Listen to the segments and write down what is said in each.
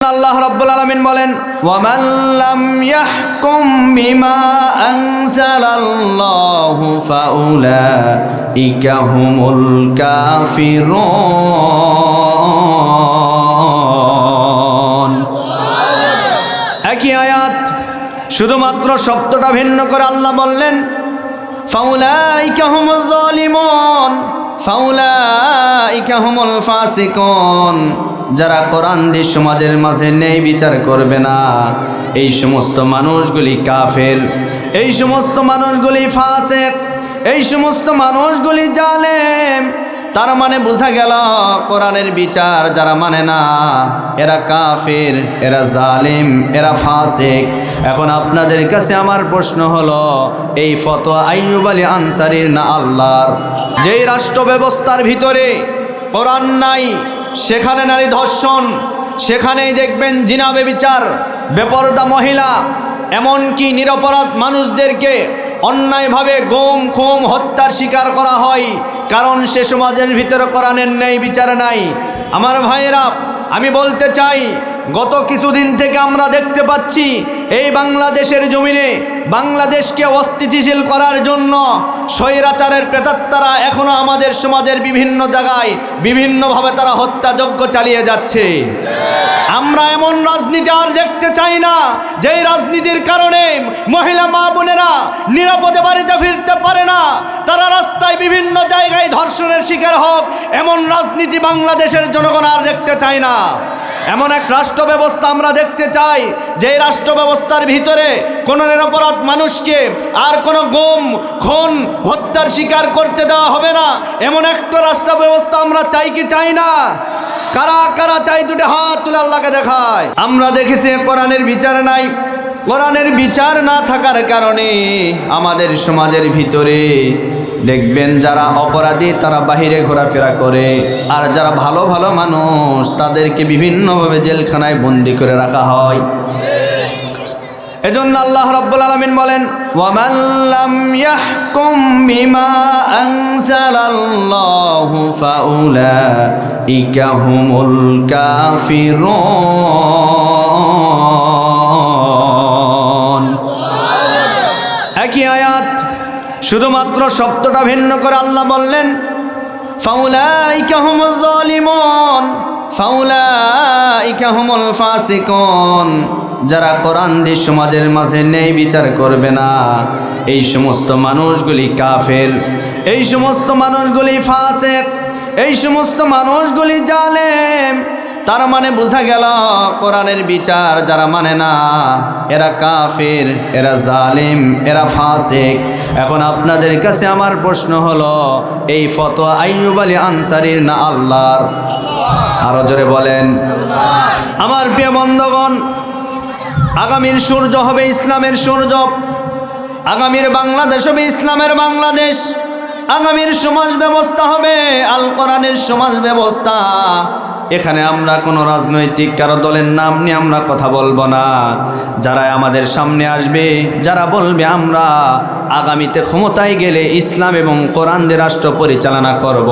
আল্লাহ রাব্বুল আলামিন বলেন ওয়ামান লাম ইয়াহকুম বিমা আনজালাল্লাহু ফাউলাইকা হুমুল কাফিরুন। একই আয়াত শুধুমাত্র শব্দটা ভিন্ন করে আল্লাহ বললেন ফাউলাইকা হুমুল যালিমুন, ফাউলাইকা হুমুল ফাসিকুন। যারা কোরআন দিয়ে সমাজের মাঝে ন্যায় বিচার করবে না, এই সমস্ত মানুষগুলি কাফের, এই সমস্ত মানুষগুলি ফাসিক, এই সমস্ত মানুষগুলি জালেম। তার মানে বোঝা গেল কোরআনের বিচার যারা মানে না এরা কাফের, এরা জালিম, এরা ফাসিক। এখন আপনাদের কাছে আমার প্রশ্ন হলো, এই ফতোয়া আইয়ুব আলী আনসারীর না আল্লাহর? যেই রাষ্ট্র ব্যবস্থার ভিতরে কোরআন নাই সেখানে নারী ধর্ষণ, সেখানেই দেখবেন জিনা ব্যভিচার, বেপরদা মহিলা, এমনকি নিরপরাধ মানুষদেরকে অন্যায়ভাবে গুম খুম হত্যার শিকার করা হয়, কারণ সে সমাজের ভিতরে কোরআনের ন্যায় বিচার নাই। আমার ভাইয়েরা, আমি বলতে চাই গত কিছুদিন থেকে আমরা দেখতে পাচ্ছি এই বাংলাদেশের জমিনে বাংলাদেশকে অস্থিতিশীল করার জন্য স্বৈরাচারের প্রেতাত্মারা এখনো আমাদের সমাজের বিভিন্ন জায়গায় বিভিন্নভাবে তারা হত্যাযজ্ঞ চালিয়ে যাচ্ছে। আমরা এমন রাজনীতি আর দেখতে চাই না যেই রাজনীতির কারণে মহিলা মা বোনেরা নিরাপদে বাড়িতে ফিরতে পারে না, তারা রাস্তায় বিভিন্ন জায়গায় ধর্ষণের শিকার হোক, এমন রাজনীতি বাংলাদেশের জনগণ আর দেখতে চায় না। এমন এক রাষ্ট্র ব্যবস্থা আমরা দেখতে চাই যে রাষ্ট্র ব্যবস্থার ভিতরে কোনো নিরপরাধ মানুষকে আর কোনো গুম খুন হত্যার শিকার করতে দেওয়া হবে না, এমন একটা রাষ্ট্র ব্যবস্থা আমরা চাই কি চাই না? কারা কারা চাই দুটো হাত তুলে আল্লাহকে দেখায়। আমরা দেখেছি কোরআনের বিচার নাই, কোরআনের বিচার না থাকার কারণে আমাদের সমাজের ভিতরে দেখবেন যারা অপরাধী তারা বাহিরে ঘোরাফেরা করে, আর যারা ভালো ভালো মানুষ তাদেরকে বিভিন্নভাবে জেলখানায় বন্দি করে রাখা হয়। এজন্য আল্লাহ রাব্বুল আলামিন বলেন ওয়ামান লাম ইয়াহকুম বিমা আনজালাল্লাহু ফাউলাইকা হুমুল কাফিরুন। একই আয়াত শুধুমাত্র শব্দটা ভিন্ন করে আল্লাহ বললেন ফাউলাইকা হুমুল যালিমুন, ফাউলাইকা হুমুল ফাসিকুন। যারা কোরআন দিয়ে সমাজের মাঝে ন্যায় বিচার করবে না, এই সমস্ত মানুষগুলি কাফের, এই সমস্ত মানুষগুলি ফাসিক, এই সমস্ত মানুষগুলি জালেম। তার মানে বোঝা গেল কোরআনের বিচার যারা মানে না এরা কাফের, এরা জালিম, এরা ফাসিক। এখন আপনাদের কাছে আমার প্রশ্ন হলো, এই ফতোয়া আইয়ুব আলী আনসারীর না আল্লাহর? আরো জোরে বলেন। আমার প্রিয় বন্ধুগণ, আগামীর সূর্য হবে ইসলামের সূর্য, আগামীর বাংলাদেশ হবে ইসলামের বাংলাদেশ, আগামীর সমাজ ব্যবস্থা হবে আল কোরআনের সমাজ ব্যবস্থা। এখানে আমরা কোনো রাজনৈতিক কারো দলের নাম নিয়ে আমরা কথা বলবো না। যারা আমাদের সামনে আসবে, যারা বলবে আমরা আগামীতে ক্ষমতায় গেলে ইসলাম এবং কোরআন দিয়ে রাষ্ট্র পরিচালনা করব,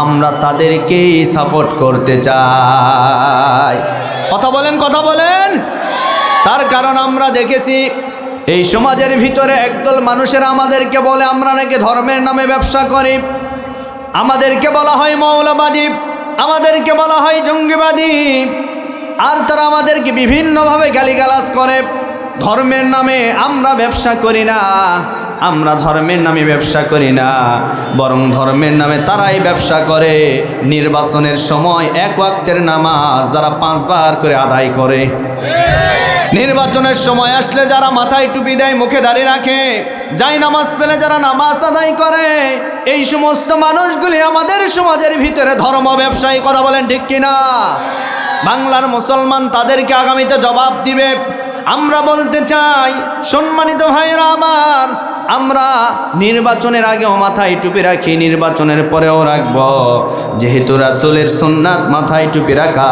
আমরা তাদেরকেই সাপোর্ট করতে চাই। কথা বলেন, কথা বলেন। তার কারণ আমরা দেখেছি এই সমাজের ভিতরে একদল মানুষেরা আমাদেরকে বলে আমরা নাকি ধর্মের নামে ব্যবসা করি, আমাদেরকে বলা হয় মৌলবাদী, আমাদেরকে বলা হয় জঙ্গিবাদী, আর তারা আমাদেরকে বিভিন্নভাবে গালিগালাজ করে। ধর্মের নামে আমরা ব্যবসা করি না, আমরা ধর্মের নামে ব্যবসা করি না, বরং ধর্মের নামে তারাই ব্যবসা করে। নির্বাচনের সময় এক ওয়াক্তের নামাজ যারা 5 বার করে আদায় করে, নির্বাচনের সময় আসলে যারা মাথায় টুপি দেয়, মুখে দাড়ি রাখে, যাই নামাজ পেলে যারা নামাজ আদায় করে, এই সমস্ত মানুষগুলি আমাদের সমাজের ভিতরে ধর্ম ব্যবসায়ী। কথা বলেন ঠিক কিনা? বাংলার মুসলমান তাদেরকে আগামীতে জবাব দিবে। আমরা বলতে চাই সম্মানিত ভাইরা আমার, আমরা নির্বাচনের আগেও মাথায় টুপি রাখি, নির্বাচনের পরেও রাখব, যেহেতু রাসূলের সুন্নাত মাথায় টুপি রাখা,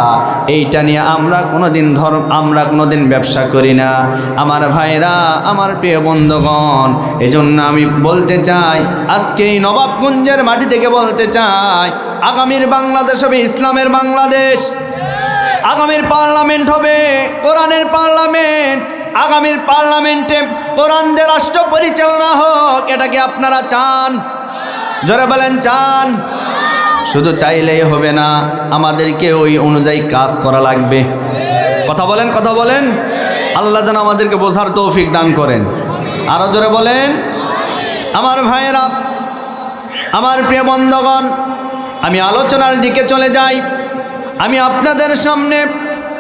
এইটা নিয়ে আমরা কোনোদিন ব্যবসা করি না। আমার ভাইরা, আমার প্রিয় বন্ধুগণ, এজন্য আমি বলতে চাই, আজকে এই নবাবগঞ্জের মাটি থেকে বলতে চাই, আগামীর বাংলাদেশ হবে ইসলামের বাংলাদেশ, আগামীর পার্লামেন্ট হবে কোরআনের পার্লামেন্ট, আগামীর পার্লামেন্টে কোরআন দিয়ে রাষ্ট্র পরিচালনা হোক, এটা কি আপনারা চান? জোরে বলেন চান? শুধু চাইলেই হবে না, আমাদেরকে ওই অনুযায়ী কাজ করা লাগবে। কথা বলেন, কথা বলেন। আল্লাহ যেন আমাদেরকে বোঝার তৌফিক দান করেন। আরো জোরে বলেন। আমার ভাইয়েরা, আমার প্রিয় বন্ধুগণ, আমি আলোচনার দিকে চলে যাই। আমি আপনাদের সামনে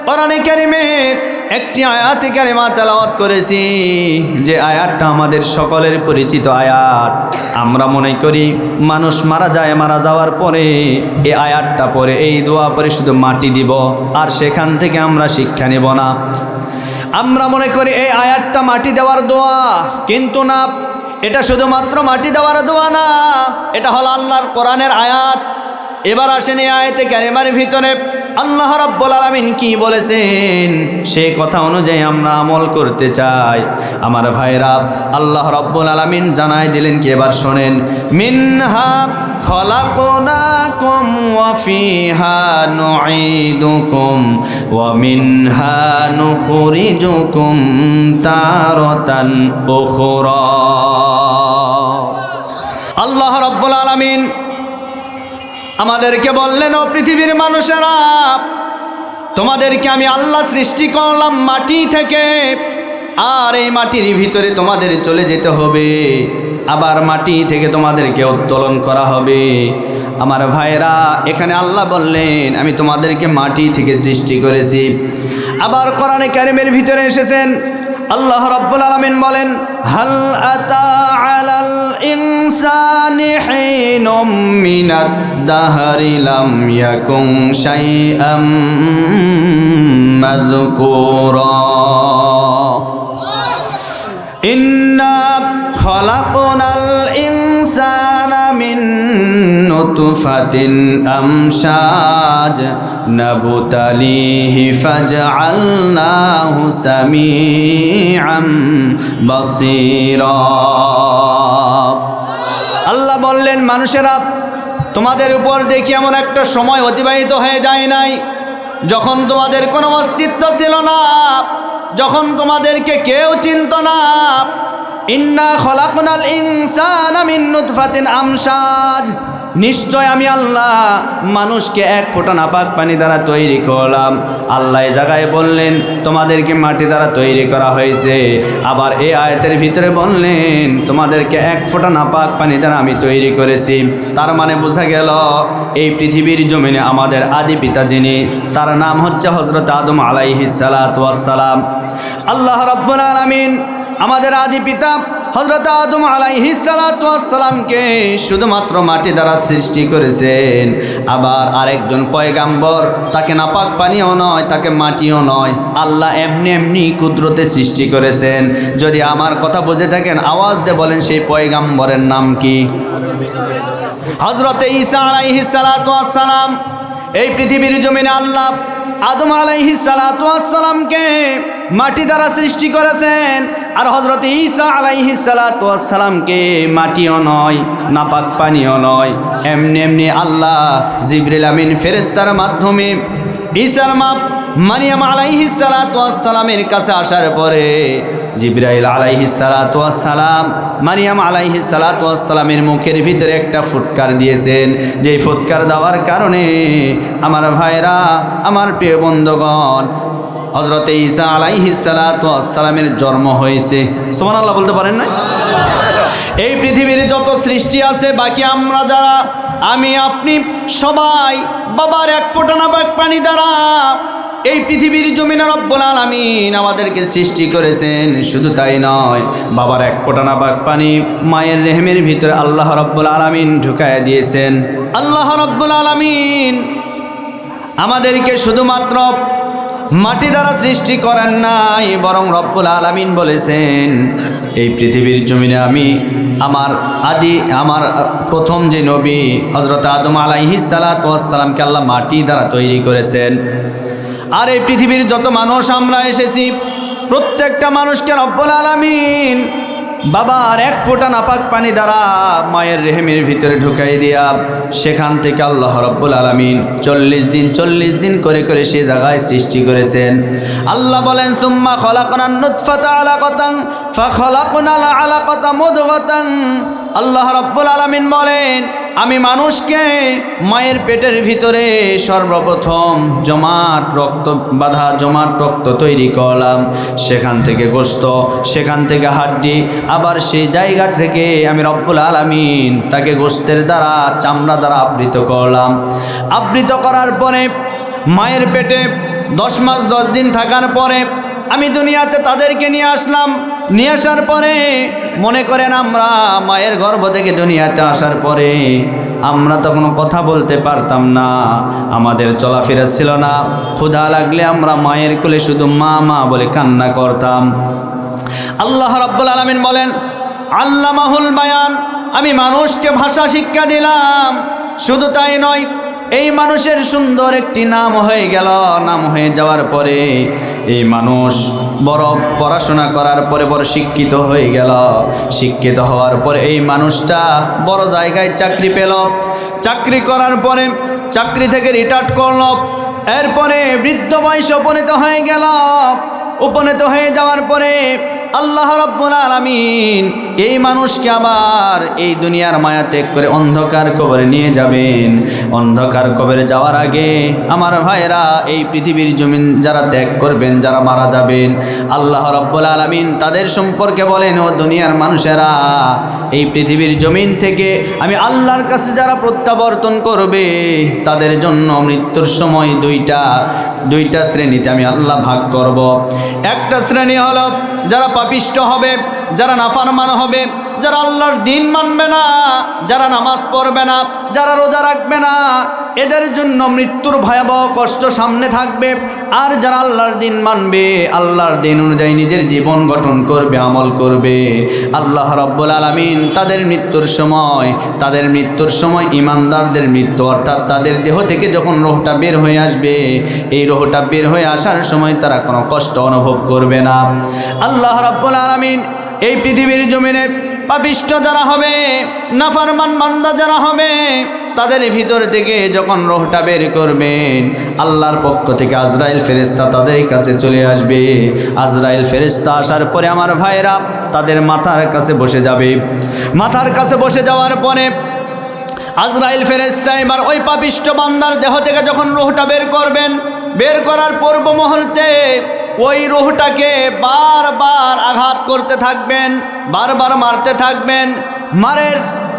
কোরআনে কারিমের একটি আয়াতে কারিমা তেলাওয়াত করেছি, যে আয়াতটা আমাদের সকলের পরিচিত আয়াত। আমরা মনে করি মানুষ মারা যায়, মারা যাওয়ার পরে এই আয়াতটা পরে, এই দোয়া পরে শুধু মাটি দিব আর সেখান থেকে আমরা শিক্ষা নেব না। আমরা মনে করি এই আয়াতটা মাটি দেওয়ার দোয়া, কিন্তু না, এটা শুধুমাত্র মাটি দেওয়ার দোয়া না, এটা হলো আল্লাহর কোরআনের আয়াত। এবার আসেন এই আয়াতে কারিমার ভিতরে আল্লাহ রাব্বুল আলামিন কি বলেছেন, সেই কথা অনুযায়ী আমরা আমল করতে চাই। আমার ভাইরা, আল্লাহ রাব্বুল আলামিন জানায় দিলেন কি, এবার শোনেন। মিনহা খলাকনাকুম ওয়া ফিহা নুঈদুকুম ওয়া মিনহা নুখরিজুকুম তারাতান উখরা। আল্লাহ রাব্বুল আলামিন আমাদেরকে বললেন, ও পৃথিবীর মানুষেরা, তোমাদেরকে আমি আল্লাহ সৃষ্টি করলাম মাটি থেকে, আর এই মাটির ভিতরে তোমাদের চলে যেতে হবে, আবার মাটি থেকে তোমাদেরকে উত্তোলন করা হবে। আমার ভাইরা, এখানে আল্লাহ বললেন আমি তোমাদেরকে মাটি থেকে সৃষ্টি করেছি। আবার কোরআনে কারিমের ভিতরে এসেছেন আল্লাহ রাব্বুল আলামিন বলেন, হাল আতা আলাল ইনসানি হিনুম মিনাদ দাহরি লাম ইয়াকুন শাইআম মাযকুরা। ইন্না খলাকনাল ইনসানা মিন নুতফাতিন আমশাজ নাবতালিহি ফাজআলনাহু সামিআম বাসীরা। আল্লাহ বললেন, মানুষেরা, তোমাদের উপর দেখি এমন একটা সময় অতিবাহিত হয়ে যায় নাই যখন তোমাদের কোনো অস্তিত্ব ছিল না, যখন তোমাদেরকে কেউ চিনত না। ইন্না খলাকনাল ইনসানা মিন নুতফাতিন আমশাজ, নিশ্চয় আমি আল্লাহ মানুষকে এক ফোঁটা নাপাক পানি দ্বারা তৈরি করলাম। আল্লাহ এই জায়গায় বললেন তোমাদেরকে মাটি দ্বারা তৈরি করা হয়েছে, আবার এই আয়াতের ভিতরে বললেন তোমাদেরকে এক ফোঁটা নাপাক পানি দ্বারা আমি তৈরি করেছি। তার মানে বোঝা গেল এই পৃথিবীর জমিনে আমাদের আদি পিতা যিনি, তার নাম হচ্ছে হযরত আদম আলাইহিস সালাতু ওয়াস সালাম। আল্লাহ রাব্বুল আলামিন আমাদের আদি পিতা হযরত আদম আলাইহিস সালাতু ওয়াস সালামকে শুধুমাত্র মাটি দ্বারা সৃষ্টি করেছেন। আবার আরেকজন পয়গাম্বর, তাকে নাপাক পানিও নয়, তাকে মাটিও নয়, আল্লাহ এমনি এমনি কুদরতে সৃষ্টি করেছেন। যদি আমার কথা বুঝে থাকেন আওয়াজ দিয়ে বলেন, সেই পয়গাম্বরের নাম কি? হযরত ঈসা আলাইহিস সালাতু ওয়াস সালাম। এই পৃথিবীর জমিনে আল্লাহ আদম আলাইহিস সালাতু ওয়াস সালামকে মাটি দ্বারা সৃষ্টি করেছেন, আর হযরত ঈসা আলাইহিস সালাতু ওয়াস সালামকে মাটিও নয়, নাপাক পানিও নয়, এমনি এমনি আল্লাহ জিবরিল আমিন ফেরেশতার মাধ্যমে ঈসার মা মারিয়াম আলাইহিস সালাতু ওয়াস সালামের কাছে আসার পরে জিবরাইল আলাইহিস সালাতু ওয়াস সালাম মারিয়াম আলাইহিস সালাতু ওয়াস সালামের মুখের ভিতরে একটা ফুৎকার দিয়েছেন। যেই ফুৎকার দেওয়ার কারণে আমার ভাইরা, আমার প্রিয় বন্ধুগণ, হযরত ঈসা আলাইহিস সালাতু ওয়াস সালামের জন্ম হয়েছে। সুবহানাল্লাহ বলতে পারেন না? এই পৃথিবীর যত সৃষ্টি আছে, বাকি আমরা যারা, আমি আপনি সবাই বাবার এক ফোঁটা নাপাক পানি দ্বারা এই পৃথিবীর জমিনে রব্বুল আলামিন আমাদেরকে সৃষ্টি করেছেন। শুধু তাই নয়, বাবার এক ফোঁটা নাপাক পানি মায়ের রেহেমের ভিতরে আল্লাহ রব্বুল আলামিন ঢুকায় দিয়েছেন। আল্লাহ রব্বুল আলামিন আমাদেরকে শুধুমাত্র মাটি দ্বারা সৃষ্টি করেন নাই, বরং রব্বুল আলামিন বলেছেন এই পৃথিবীর জমিনে আমি আমার প্রথম যে নবী হযরত আদম আলাইহিস সালাতু ওয়াস সালামকে আল্লাহ মাটি দ্বারা তৈরি করেছেন। আর এই পৃথিবীর যত মানুষ আমরা এসেছি, প্রত্যেকটা মানুষকে রব্বুল আলামিন বাবার এক ফোঁটা নাপাক পানি দ্বারা মায়ের রেহেমের ভিতরে ঢুকাই দিয়া সেখান থেকে আল্লাহ রাব্বুল আলামিন 40 দিন করে করে সে জায়গায় সৃষ্টি করেছেন। আল্লাহ বলেন সুম্মা খলাকনান নুতফাতা আলাকাতান ফাখলাকনাল আলাকাতা মুদগাতান। আল্লাহ রাব্বুল আলামিন বলেন আমি মানুষকে মায়ের পেটের ভিতরে সর্বপ্রথম জমাট রক্ত তৈরি করলাম, সেখান থেকে গোশত, সেখান থেকে হাড্ডি, আবার সেই জায়গা থেকে আমি রব্বুল আলামিন তাকে গোশতের দ্বারা চামড়া দ্বারা আবৃত করলাম। আবৃত করার পরে মায়ের পেটে 10 মাস 10 দিন থাকার পরে আমি দুনিয়াতে তাদেরকে নিয়ে আসলাম। নিয়ে আসার পরে মনে করেন আমরা মায়ের গর্ভ থেকে দুনিয়াতে আসার পরে আমরা তখন কথা বলতে পারতাম না, আমাদের চলাফেরা ছিল না। ক্ষুধা লাগলে আমরা মায়ের কোলে শুধু মা মা বলে কান্না করতাম। আল্লাহ রাব্বুল আলামিন বলেন আল্লামাহুল বায়ান, আমি মানুষকে ভাষা শিক্ষা দিলাম। শুধু তাই নয়, এই মানুষের সুন্দর একটি নাম হয়ে গেল। নাম হয়ে যাওয়ার পরে এই মানুষ বড় পড়াশোনা করার পরে বড় শিক্ষিত হয়ে গেল। শিক্ষিত হওয়ার পরে এই মানুষটা বড় জায়গায় চাকরি পেল। চাকরি করার পরে চাকরি থেকে রিটায়ার্ড করল। এরপরে বৃদ্ধ বয়সে উপনীত হয়ে গেল। উপনীত হয়ে যাওয়ার পরে আল্লাহ রাব্বুল আলামিন এই মানুষকে আবার এই দুনিয়ার মায়া ত্যাগ করে অন্ধকার কবরে নিয়ে যাবেন। অন্ধকার কবরে যাওয়ার আগে আমার ভাইরা এই পৃথিবীর জমিন যারা ত্যাগ করবেন, যারা মারা যাবেন, আল্লাহ রাব্বুল আলামিন তাদের সম্পর্কে বলেন ও দুনিয়ার মানুষেরা, এই পৃথিবীর জমিন থেকে আমি আল্লাহর কাছে যারা প্রত্যাবর্তন করবে তাদের জন্য মৃত্যুর সময় দুইটা শ্রেণীতে আমি আল্লাহ ভাগ করব। একটা শ্রেণী হলো যারা পাপিষ্ট হবে, যারা নাফরমান হবে, যারা আল্লাহর দিন মানবে না, যারা নামাজ পড়বে না, যারা রোজা রাখবে না, এদের জন্য মৃত্যুর ভয়াবহ কষ্ট সামনে থাকবে। আর যারা আল্লাহর দিন মানবে, আল্লাহর দিন অনুযায়ী নিজের জীবন গঠন করবে, আমল করবে, আল্লাহ রাব্বুল আলামিন তাদের মৃত্যুর সময় ঈমানদারদের মৃত্যু, অর্থাৎ তাদের দেহ থেকে যখন রূহটা বের হয়ে আসবে, এই রূহটা বের হয়ে আসার সময় তারা কোনো কষ্ট অনুভব করবে না। আল্লাহ রাব্বুল আলামিন এই পৃথিবীর জমিনে পাপিষ্ট যারা হবে, নাফরমান বান্দা যারা হবে, তাদের ভিতর থেকে যখন রূহটা বের করবেন, আল্লাহর পক্ষ থেকে আজরাইল ফেরেশতা তাদের কাছে চলে আসবে। আজরাইল ফেরেশতা আসার পরে আমার ভাইরা তাদের মাথার কাছে বসে যাবে। মাথার কাছে বসে যাওয়ার পরে আজরাইল ফেরেশতা এবার ওই পাপিষ্ট বান্দার দেহ থেকে যখন রূহটা বের করবেন, বের করার পূর্ব মুহূর্তে ওই রূহটাকে বারবার আঘাত করতে থাকবেন, বারবার মারতে থাকবেন। মারের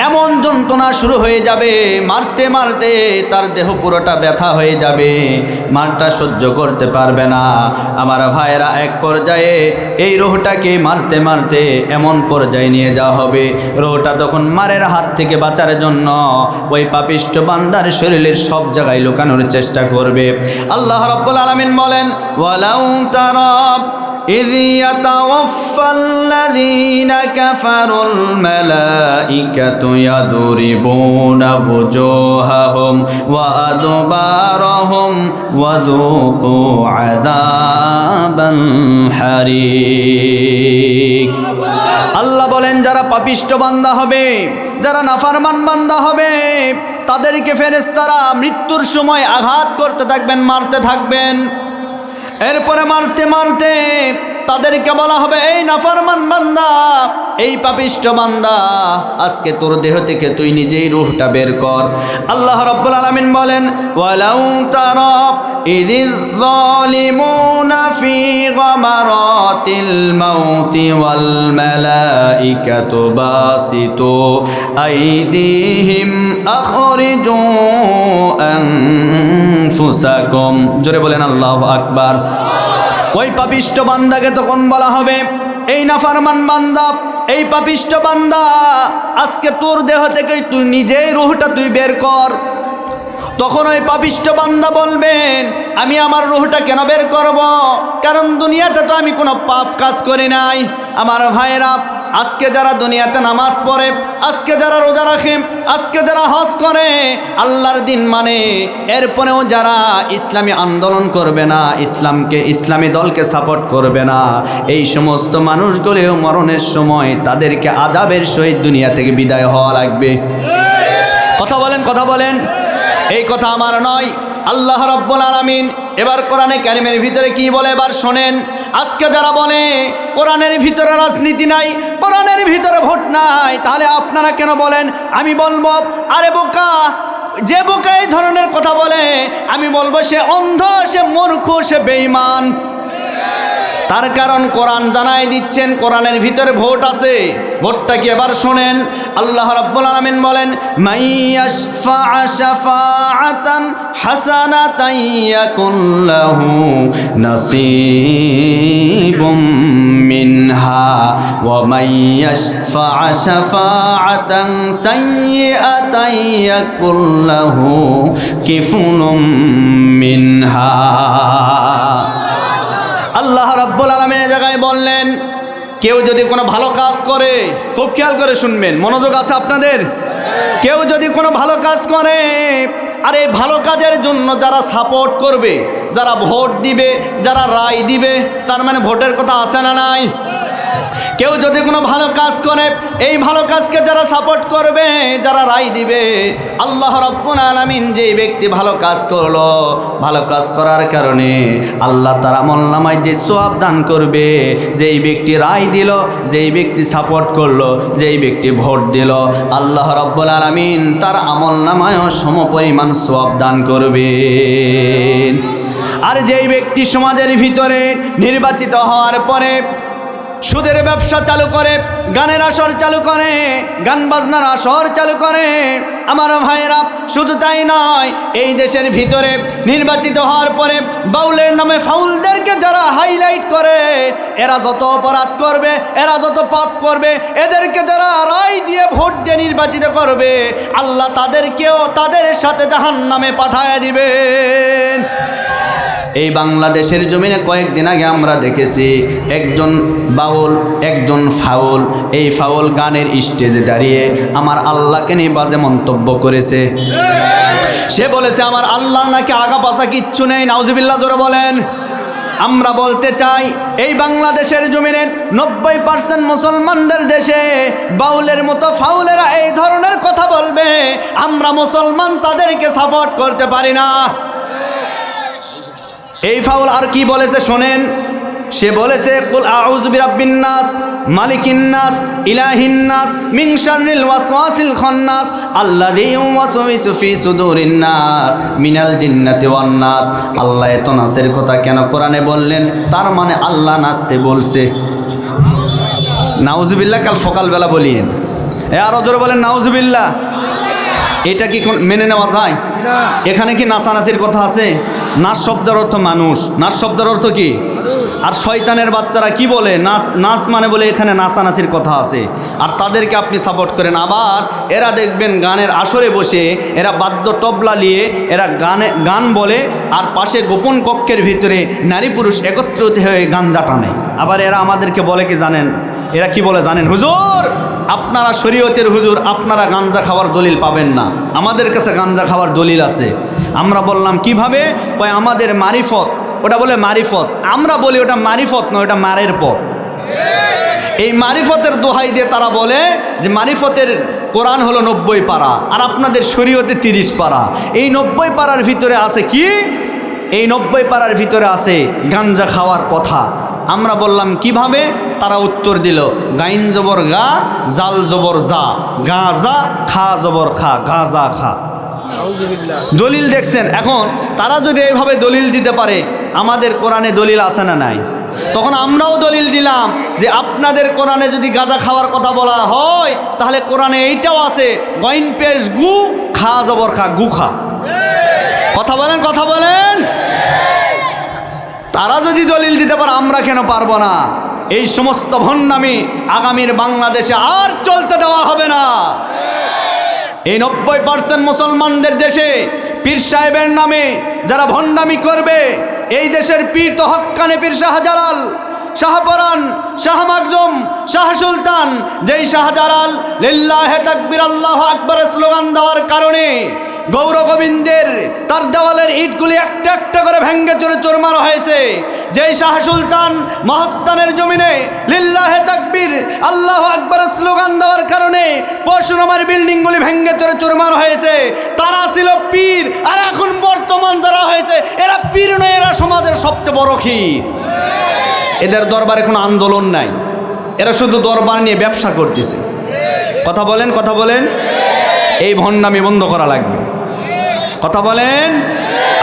এমন যন্ত্রণা শুরু হয়ে যাবে, মারতে মারতে তার দেহ পুরোটা ব্যথা হয়ে যাবে, মারটা সহ্য করতে পারবে না। আমার ভাইয়েরা এক পর্যায়ে এই রূহটাকে মারতে মারতে এমন পর্যায়ে নিয়ে যাওয়া হবে, রূহটা তখন মারের হাত থেকে বাঁচার জন্য ওই পাপিষ্ট বান্দার শরীরের সব জায়গায় লুকানোর চেষ্টা করবে। আল্লাহ রাব্বুল আলামিন বলেন ওয়ালাউ তারা إذ يتوفى الذين كفروا الملائكة يضربون وجوههم وأدبارهم وذوقوا عذاب الحريق। আল্লাহ বলেন যারা পাপিষ্ট বান্দা হবে, যারা নাফরমান বান্দা হবে, তাদেরকে ফেরেশতারা মৃত্যুর সময় আঘাত করতে থাকবেন, মারতে থাকবেন। এরপরে মারতে মারতে তাদেরকে বলা হবে এই নাফরমান বান্দা, এই পাপিষ্ট বান্দা, আজকে তোর দেহ থেকে তুই নিজেই রূহটা বের কর। আল্লাহ রাব্বুল আলামিন বলেন ওয়ালাউ তারা ইযিয যালিমুনা ফি গামারাতিল মাউতি ওয়াল মালাইকাতু বাসিতু আইদিহিম আখরিজু আনফুসাকুম। জোরে বলেন আল্লাহু আকবার। ওই পাপিষ্ট বান্দাকে তখন বলা হবে এই নাফরমান বান্দা, এই পাপিষ্ট বান্দা, আজকে তোর দেহ থেকে তুই নিজেই রূহটা তুই বের কর। তখন ওই পাপিষ্ট বান্দা বলবেন আমি আমার রূহটা কেন বের করব, কারণ দুনিয়াতে তো আমি কোনো পাপ কাজ করি নাই। আমার ভাইরা আজকে যারা দুনিয়াতে নামাজ পড়ে, আজকে যারা রোজা রাখে, আজকে যারা হজ করে, আল্লাহর দিন মানে, এরপরেও যারা ইসলামী আন্দোলন করবে না, ইসলামী দলকে সাপোর্ট করবে না, এই সমস্ত মানুষগুলিও মরণের সময় তাদেরকে আযাবের সহিত দুনিয়া থেকে বিদায় হওয়া লাগবে। কথা বলেন, কথা বলেন। এই কথা আমার নয়, আল্লাহ রাব্বুল আলামিন এবার কোরআনে কারিমের ভিতরে কি বলে এবার শোনেন। আজকে যারা বলে কোরআনের ভিতরে রাজনীতি নাই, কোরআনের ভিতরে ভোট নাই, তাহলে আপনারা কেন বলেন? আমি বলবো, আরে বোকা, যে বোকা এই ধরনের কথা বলে, আমি বলবো সে অন্ধ, সে মূর্খ, সে বেঈমান। তার কারণ কোরআন জানাই দিচ্ছেন কোরআনের ভিতরে ভোট আছে। ভোটটা কি এবার শোনেন। আল্লাহ রাব্বুল আলামিন বলেন, মাইয়াশফা শাফাআতান হাসানাতান ইয়াকুন লাহু নাসীবুম মিনহা ওয়া মাইয়াশফা শাফাআতান সাইয়্যাতান ইয়াকুন লাহু কিফলুম মিনহা। আল্লাহ রাব্বুল আলামিন এই জায়গায় বললেন, কেউ যদি কোনো ভালো কাজ করে, খুব খেয়াল করে শুনবেন, মনোযোগ আছে আপনাদের, কেউ যদি কোনো ভালো কাজ করে, আর এই ভালো কাজের জন্য যারা সাপোর্ট করবে, যারা ভোট দিবে, যারা রায় দিবে, তার মানে ভোটের কথা আছে না নাই? কেউ যদি কোনো ভালো কাজ করে, এই ভালো কাজকে যারা সাপোর্ট করবে, যারা রায় দিবে, আল্লাহ রাব্বুল আলামিন যেই ব্যক্তি ভালো কাজ করলো, ভালো কাজ করার কারণে আল্লাহ তার আমলনামায় যে সওয়াব দান করবে, যেই ব্যক্তি রায় দিল, যেই ব্যক্তি সাপোর্ট করলো, যেই ব্যক্তি ভোট দিল, আল্লাহ রাব্বুল আলামিন তার আমলনামায়ও সমপরিমাণ সওয়াব দান করবেন। আর যেই ব্যক্তি সমাজের ভিতরে নির্বাচিত হওয়ার পরে সুদের ব্যবসা চালু করে, গানের আসর চালু করে, গান বাজনার আসর চালু করে, আমার ভাইয়েরা শুধু তাই নয়, এই দেশের ভিতরে নির্বাচিত হওয়ার পরে বাউলের নামে ফাউলদেরকে যারা হাইলাইট করে, এরা যত অপরাধ করবে, এরা যত পাপ করবে, এদেরকে যারা রায় দিয়ে ভোট দিয়ে নির্বাচিত করবে, আল্লাহ তাদেরকেও তাদের সাথে জাহান্নামে পাঠায় দিবেন। এই বাংলাদেশের জমিনে কয়েকদিন আগে আমরা দেখেছি একজন বাউল, একজন ফাউল, এই ফাউল গানের স্টেজে দাঁড়িয়ে আমার আল্লাহকে নিয়ে বাজে মন্তব্য করেছে। সে বলেছে আমার আল্লাহ নাকি আগা পাছা কিচ্ছু নেই। নাউজুবিল্লাহ, জোরে বলেন। আমরা বলতে চাই, এই বাংলাদেশের জমিনে 90% মুসলমানদের দেশে বাউলের মতো ফাউলেরা এই ধরনের কথা বলবে, আমরা মুসলমান তাদেরকে সাপোর্ট করতে পারি না। এই ফাউল আর কি বলেছে শোনেন। সে বলেছে, কুল আউযু বিরাব্বিন নাস মালিকিন নাস ইলাহিন নাস মিন শাররিল ওয়াসওয়াসিল খান্নাস আল্লাযী ইউওয়াসওয়িসু ফি সুদুরিন নাস মিনাল জিন্নাতি ওয়ান নাস। আল্লাহ এত নাসের কথা কেন কোরআনে বললেন? তার মানে আল্লাহ নাচতে বলছে। নাউজুবিল্লাহ, কাল সকালবেলা বলিয়েন, আরো জোরে বলেন নাউজুবিল্লাহ। এটা কি মেনে নেওয়া যায়? এখানে কি নাচানাচির কথা আছে? নাচ শব্দের অর্থ মানুষ, নাচ শব্দের অর্থ কি? আর শয়তানের বাচ্চারা কি বলে? নাচ মানে বলে এখানে নাচানাচির কথা আছে, আর তাদেরকে আপনি সাপোর্ট করেন। আবার এরা দেখবেন গানের আসরে বসে এরা বাদ্য তবলা নিয়ে এরা গান বলে, আর পাশে গোপন কক্ষের ভিতরে নারী পুরুষ একত্রিত হয়ে গাঞ্জা টানে। আবার এরা আমাদেরকে বলে কি জানেন? এরা কি বলে জানেন? হুজুর, আপনারা শরীয়তের হুজুর, আপনারা গাঞ্জা খাওয়ার দলিল পাবেন না, আমাদের কাছে গাঞ্জা খাওয়ার দলিল আছে। আমরা বললাম কিভাবে? কয় আমাদের মারিফত, ওটা বলে মারিফত। আমরা বলি ওটা মারিফত নয়, ওটা মারের পথ। এই মারিফতের দোহাই দিয়ে তারা বলে যে মারিফতের কোরআন হলো 90 পারা, আর আপনাদের শরীয়তে 30 পারা। এই 90 পারার ভিতরে আছে কি? এই 90 পারার ভিতরে আছে গাঞ্জা খাওয়ার কথা। আমরা বললাম কিভাবে? তারা উত্তর দিল, গাইন জবর গা, জাল জবর জা, গাজা, খা জবর খা, গাজা খা। দলিল দেখছেন? এখন তারা যদি এইভাবে দলিল দিতে পারে, আমাদের কোরআনে দলিল আছে না নাই? তখন আমরাও দলিল দিলাম যে আপনাদের কোরআনে যদি গাঁজা খাওয়ার কথা বলা হয়, তাহলে কোরআনে এইটাও আছে, গইন পেশ গু, খা জবর খা, গু খা। কথা বলেন, কথা বলেন। তারা যদি দলিল দিতে পারে, আমরা কেন পারবো না? এই সমস্ত ভণ্ডামি আগামীর বাংলাদেশে আর চলতে দেওয়া হবে না। এই 90% মুসলমানদের দেশে পীর সাহেবের নামে যারা ভণ্ডামি করবে, এই দেশের পীর তো হক্কানে পীর শাহজালাল, শাহপরান, শাহ মাকদুম, শাহ সুলতান, যেই শাহজালাল লিল্লাহে তাকবীর আল্লাহু আকবার স্লোগান দেওয়ার কারণে গৌর গোবিন্দের তার দেওয়ালের ইটগুলি একটা একটা করে ভেঙ্গে চুরে চুরমার হয়েছে, যেই শাহ সুলতান মহাস্থানের জমিনে লিল্লাহে তাকবীর আল্লাহু আকবার স্লোগান দেওয়ার কারণে পরশুরামের বিল্ডিংগুলি ভেঙ্গে চুরে চুরমার হয়েছে, তারা ছিল পীর। আর এখন বর্তমান যারা হয়েছে এরা পীর নয়, এরা সমাজের সবচেয়ে বড় ক্ষীর। এদের দরবারে কোনো আন্দোলন নাই, এরা শুধু দরবার নিয়ে ব্যবসা করতেছে। কথা বলেন, কথা বলেন। এই ভণ্ডামি বন্ধ করা লাগবে। কথা বলেন।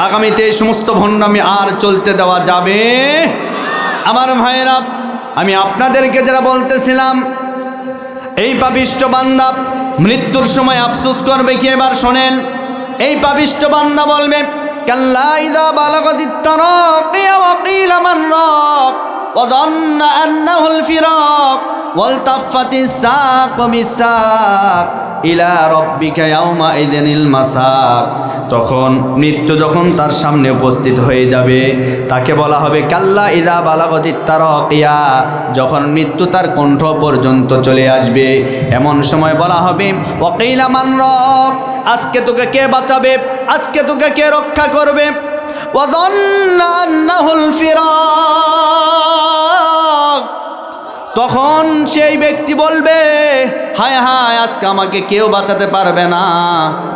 আগামীতে এই সমস্ত ভণ্ডামি আর চলতে দেওয়া যাবে। আমার ভাইয়েরা, আমি আপনাদেরকে যারা বলতেছিলাম এই পাপিষ্ঠ বান্দা মৃত্যুর সময় আফসোস করবে কি, এবার শোনেন। এই পাপিষ্ঠ বান্দা বলবে কাল্লা ইযা বালাগাতিত তারাকি ওয়া কিলা মান রাক ওয়া যান্না আন্নাহুল ফিরাক ওয়ালতাফাতিস সাক বিসাক ইলা রব্বিকা ইয়াউমা ইযিনিল মাসাক। তখন মৃত্যু যখন তার সামনে উপস্থিত হয়ে যাবে, তাকে বলা হবে কাল্লা ইযা বালাগাতিত তারাকিয়া, যখন মৃত্যু তার কণ্ঠ পর্যন্ত চলে আসবে, এমন সময় বলা হবে ওয়া কিলা মান রাক, আজকে তোকে কে বাঁচাবে, আজকে তোকে কে রক্ষা করবে। ওয়া যান্না আন্নাহুল ফিরাক, তখন সেই ব্যক্তি বলবে হায় হায়, আজকে আমাকে কেউ বাঁচাতে পারবে না,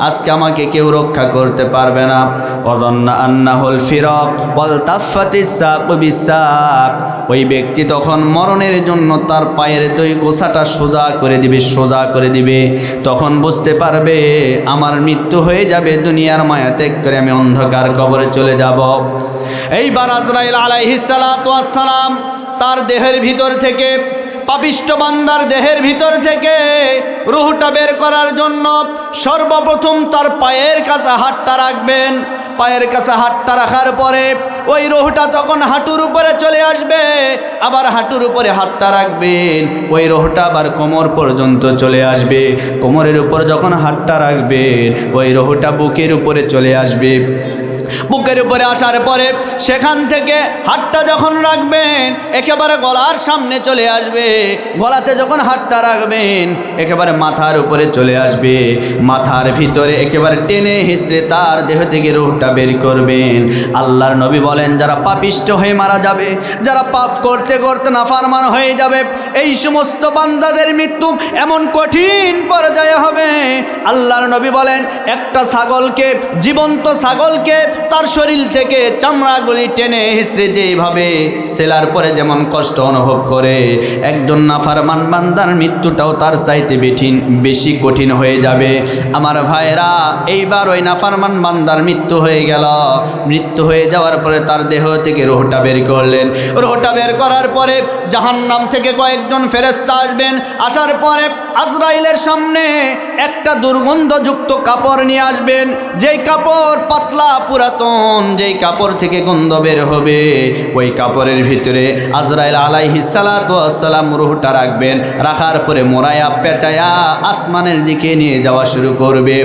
আজকে আমাকে কেউ রক্ষা করতে পারবে না। ওয়াযান্না আন্নাহুল ফিরাক ওয়ালতাফাতিস সাকু বিসাক, ওই ব্যক্তি তখন মরণের জন্য তার পায়ের দুই গোছাটা সোজা করে দিবে, সোজা করে দিবে। তখন বুঝতে পারবে আমার মৃত্যু হয়ে যাবে, দুনিয়ার মায়া ত্যাগ করে আমি অন্ধকার কবরে চলে যাব। এইবার আজরাইল আলাইহিস সালাতু ওয়াস সালাম তার দেহের ভিতর থেকে, পাপিষ্ঠ বান্দার দেহের ভিতর থেকে রূহটা বের করার জন্য সর্বপ্রথম তার পায়ের কাছে হাতটা রাখবেন। পায়ের কাছে হাতটা রাখার পরে ওই রূহটা তখন হাঁটুর উপরে চলে আসবে, আবার হাঁটুর উপরে হাতটা রাখবেন, ওই রূহটা আবার কোমর পর্যন্ত চলে আসবে। কোমরের উপর যখন হাতটা রাখবেন ওই রূহটা বুকের উপরে চলে আসবে। বুকের উপরে আসার পরে সেখান থেকে হাতটা যখন রাখবেন একেবারে গলার সামনে চলে আসবে। গলাতে যখন হাতটা রাখবেন একেবারে মাথার উপরে চলে আসবে। মাথার ভিতরে একেবারে টেনে হিঁচড়ে তার দেহ থেকে রূহটা বের করবেন। আল্লাহর নবী বলেন যারা পাপিষ্ঠ হয়ে মারা যাবে, যারা পাপ করতে করতে নাফরমান হয়ে যাবে, এই সমস্ত বান্দাদের মৃত্যু এমন কঠিন পর্যায়ে হবে। আল্লাহর নবী বলেন একটা ছাগলকে, জীবন্ত ছাগলকে তার শরীর থেকে চামড়াগুলি টেনে হিঁচড়ে যেভাবে সেলার পরে যেমন কষ্ট অনুভব করে, একজন নাফরমান বান্দার মৃত্যুটাও তার চাইতে বেশি কঠিন হয়ে যাবে। আমার ভাইরা, এইবার ওই নাফরমান বান্দার মৃত্যু হয়ে গেল। মৃত্যু হয়ে যাওয়ার পরে তার দেহ থেকে রূহটা বের করলেন। রূহটা বের করার পরে জাহান্নাম থেকে কয়েকজন ফেরেশতা আসবেন। আসার পরে আজরাইলের সামনে একটা দুর্গন্ধযুক্ত কাপড় নিয়ে আসবেন, যেই কাপড় পাতলা পুরাতন, যেই কাপড় থেকে গন্ধ বের হবে। ওই কাপড়ের ভিতরে আজরাইল আলাইহিস সালাতু ওয়াস সালাম রূহটা রাখবেন। রাখার পরে মোড়ায়া পেঁচায়া আসমানের দিকে নিয়ে যাওয়া শুরু করবে।